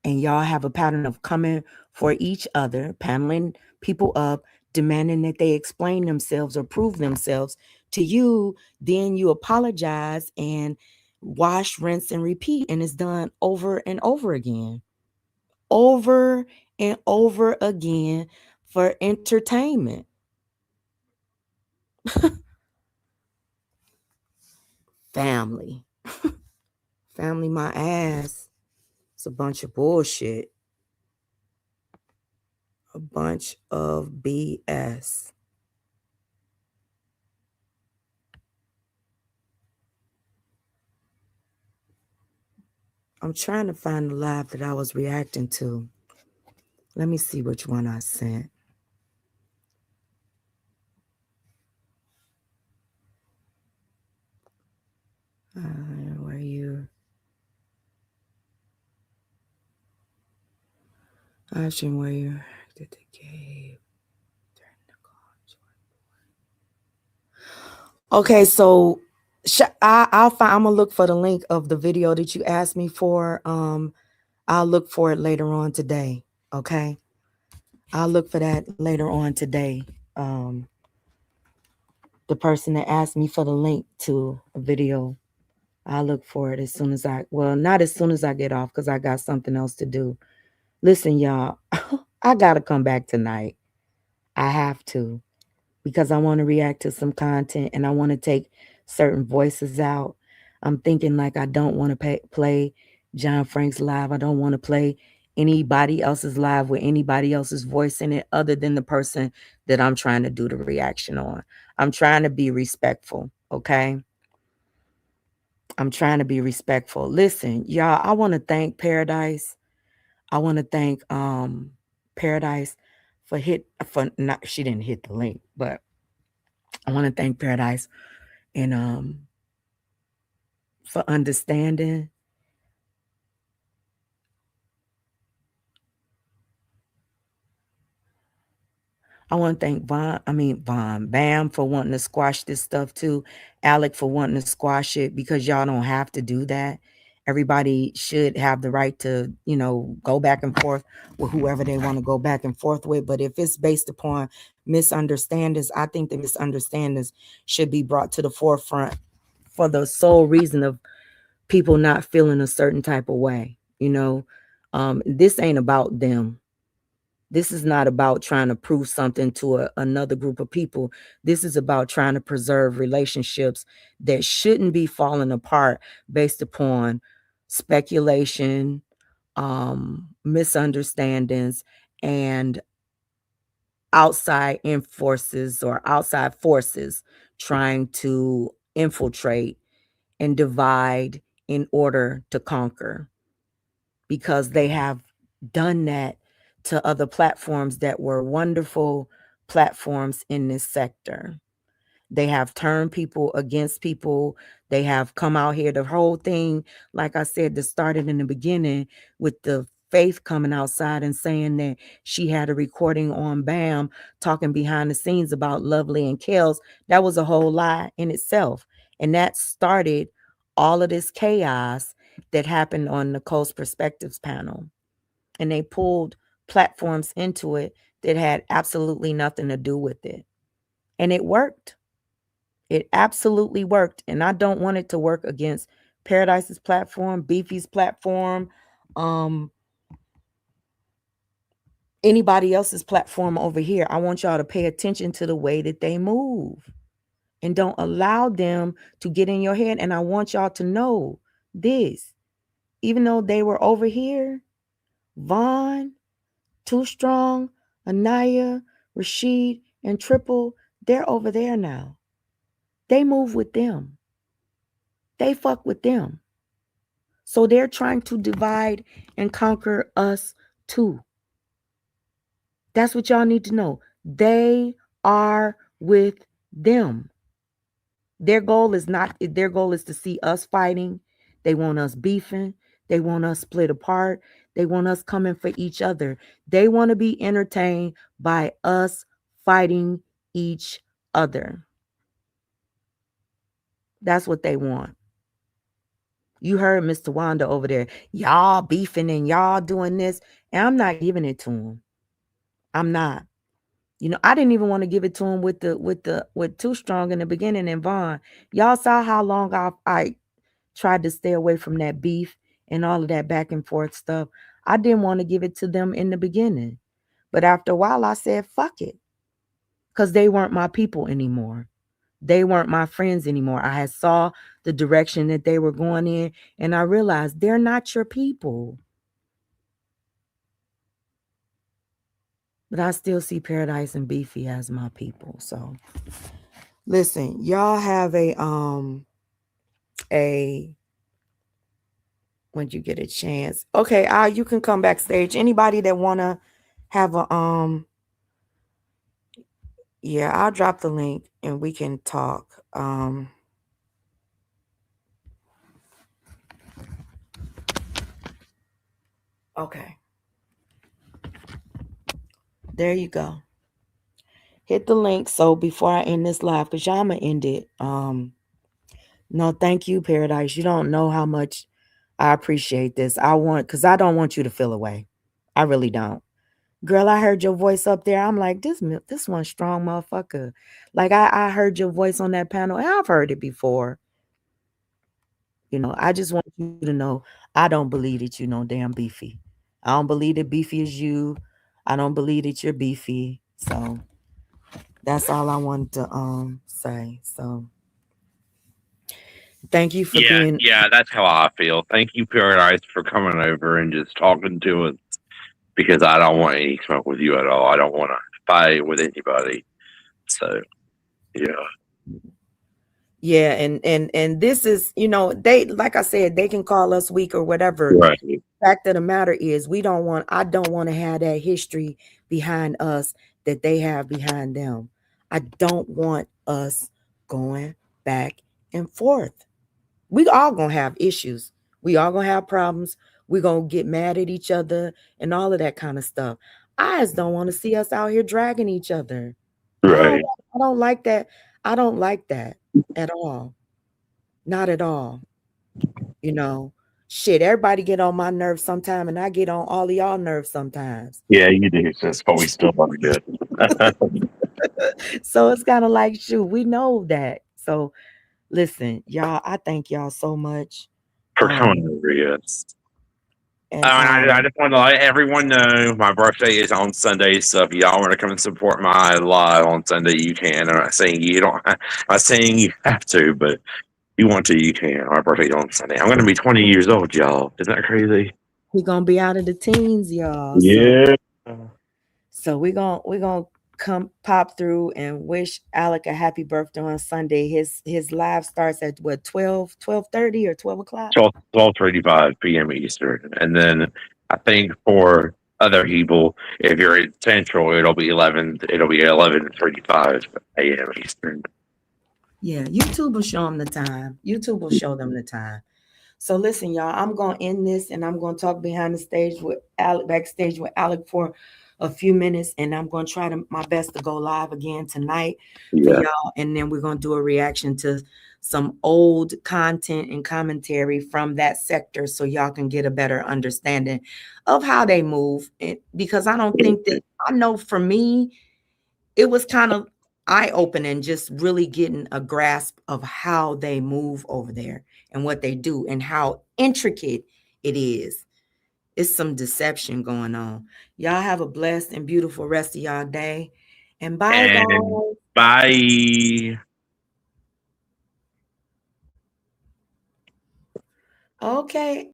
and y'all have a pattern of coming for each other, paneling people up, demanding that they explain themselves or prove themselves to you. Then you apologize and wash, rinse, and repeat, and it's done over and over again. Over and over again for entertainment. Family. Family my ass. It's a bunch of bullshit. A bunch of BS. I'm trying to find the live that I was reacting to. Let me see which one I sent. Where you? Ashton, where you? Did the cave? Okay, so I'll find. I'm gonna look for the link of the video that you asked me for. I'll look for it later on today. Okay, I'll look for that later on today. The person that asked me for the link to a video, I'll look for it as soon as not as soon as I get off because I got something else to do. Listen, y'all, I gotta come back tonight. I have to because I want to react to some content and I want to take certain voices out. I'm thinking like I don't want to play John Frank's live. I don't want to play anybody else's live with anybody else's voice in it other than the person that I'm trying to do the reaction on. I'm trying to be respectful, okay? I'm trying to be respectful. Listen, y'all, I want to thank Paradise. I want to thank Paradise for not she didn't hit the link, but I want to thank Paradise and for understanding. I want to thank Bam for wanting to squash this stuff too. Alec for wanting to squash it because y'all don't have to do that. Everybody should have the right to, go back and forth with whoever they want to go back and forth with. But if it's based upon misunderstandings, I think the misunderstandings should be brought to the forefront for the sole reason of people not feeling a certain type of way. This ain't about them. This is not about trying to prove something to another group of people. This is about trying to preserve relationships that shouldn't be falling apart based upon speculation, misunderstandings, and outside forces or outside forces trying to infiltrate and divide in order to conquer, because they have done that to other platforms that were wonderful platforms in this sector. They have turned people against people. They have come out here. The whole thing, like I said, that started in the beginning with the Faith coming outside and saying that she had a recording on Bam talking behind the scenes about Lovely and Kels. That was a whole lie in itself. And that started all of this chaos that happened on Nicole's Perspectives panel. And they pulled platforms into it that had absolutely nothing to do with it. And it worked. It absolutely worked. And I don't want it to work against Paradise's platform, Beefy's platform, anybody else's platform over here. I want y'all to pay attention to the way that they move and don't allow them to get in your head. And I want y'all to know this, even though they were over here, Vaughn, Too Strong, Anaya, Rashid, and Triple, they're over there now. They move with them. They fuck with them. So they're trying to divide and conquer us too. That's what y'all need to know. They are with them. Their goal is to see us fighting. They want us beefing. They want us split apart. They want us coming for each other. They want to be entertained by us fighting each other. That's what they want. You heard Mr. Wanda over there. Y'all beefing and y'all doing this. And I'm not giving it to him. I'm not. I didn't even want to give it to him with Too Strong in the beginning and Vaughn. Y'all saw how long I tried to stay away from that beef and all of that back and forth stuff. I didn't want to give it to them in the beginning. But after a while, I said, fuck it. Because they weren't my people anymore. They weren't my friends anymore. I had saw the direction that they were going in, and I realized they're not your people. But I still see Paradise and Beefy as my people. So listen, y'all have a when you get a chance. Okay, you can come backstage. Anybody that wanna have a yeah, I'll drop the link and we can talk. Okay. There you go. Hit the link. So before I end this live, because y'all, I'ma end it. No, thank you, Paradise. You don't know how much I appreciate this. Because I don't want you to feel away. I really don't. Girl, I heard your voice up there. I'm like, this one strong motherfucker. Like I heard your voice on that panel, and I've heard it before. I just want you to know I don't believe that you know damn Beefy. I don't believe that Beefy is you. I don't believe that you're Beefy. So that's all I wanted to say. So thank you for being. Yeah, that's how I feel. Thank you, Paradise, for coming over and just talking to us because I don't want any smoke with you at all. I don't want to fight with anybody. So, yeah. Yeah, and this is, they, like I said, they can call us weak or whatever. Right. Fact of the matter is I don't want to have that history behind us that they have behind them. I don't want us going back and forth. We all gonna have issues. We all gonna have problems. We gonna get mad at each other and all of that kind of stuff. I just don't want to see us out here dragging each other. Right. I don't like that. I don't like that at all. Not at all. Shit, everybody get on my nerves sometime, and I get on all of y'all nerves sometimes. Yeah, you do. That's why we still love you. So it's kind of like, shoot, we know that. So listen, y'all, I thank y'all so much For coming over, yes. And I just want to let everyone know my birthday is on Sunday, so if y'all want to come and support my live on Sunday, you can. I'm not saying you don't. I'm not saying you have to, but if you want to, you can. My birthday's on Sunday. I'm going to be 20 years old, y'all. Isn't that crazy? We're gonna be out of the teens, y'all. Yeah. So we're gonna come pop through and wish Alec a happy birthday on Sunday. His live starts at what, 12:30 or 12 o'clock? 12:35 p.m. Eastern, and then I think for other people, if you're in Central, it'll be 11:35 a.m. Eastern. Yeah, YouTube will show them the time. YouTube will show them the time. So listen, y'all, I'm gonna end this and I'm gonna talk behind the stage with Alec, backstage with Alec for a few minutes, and I'm gonna try my best to go live again tonight for y'all, and then we're gonna do a reaction to some old content and commentary from that sector so y'all can get a better understanding of how they move. Because I don't think that, I know for me, it was kind of eye-opening just really getting a grasp of how they move over there and what they do and how intricate it is. It's some deception going on. Y'all have a blessed and beautiful rest of y'all day. And bye, guys. Bye. Okay.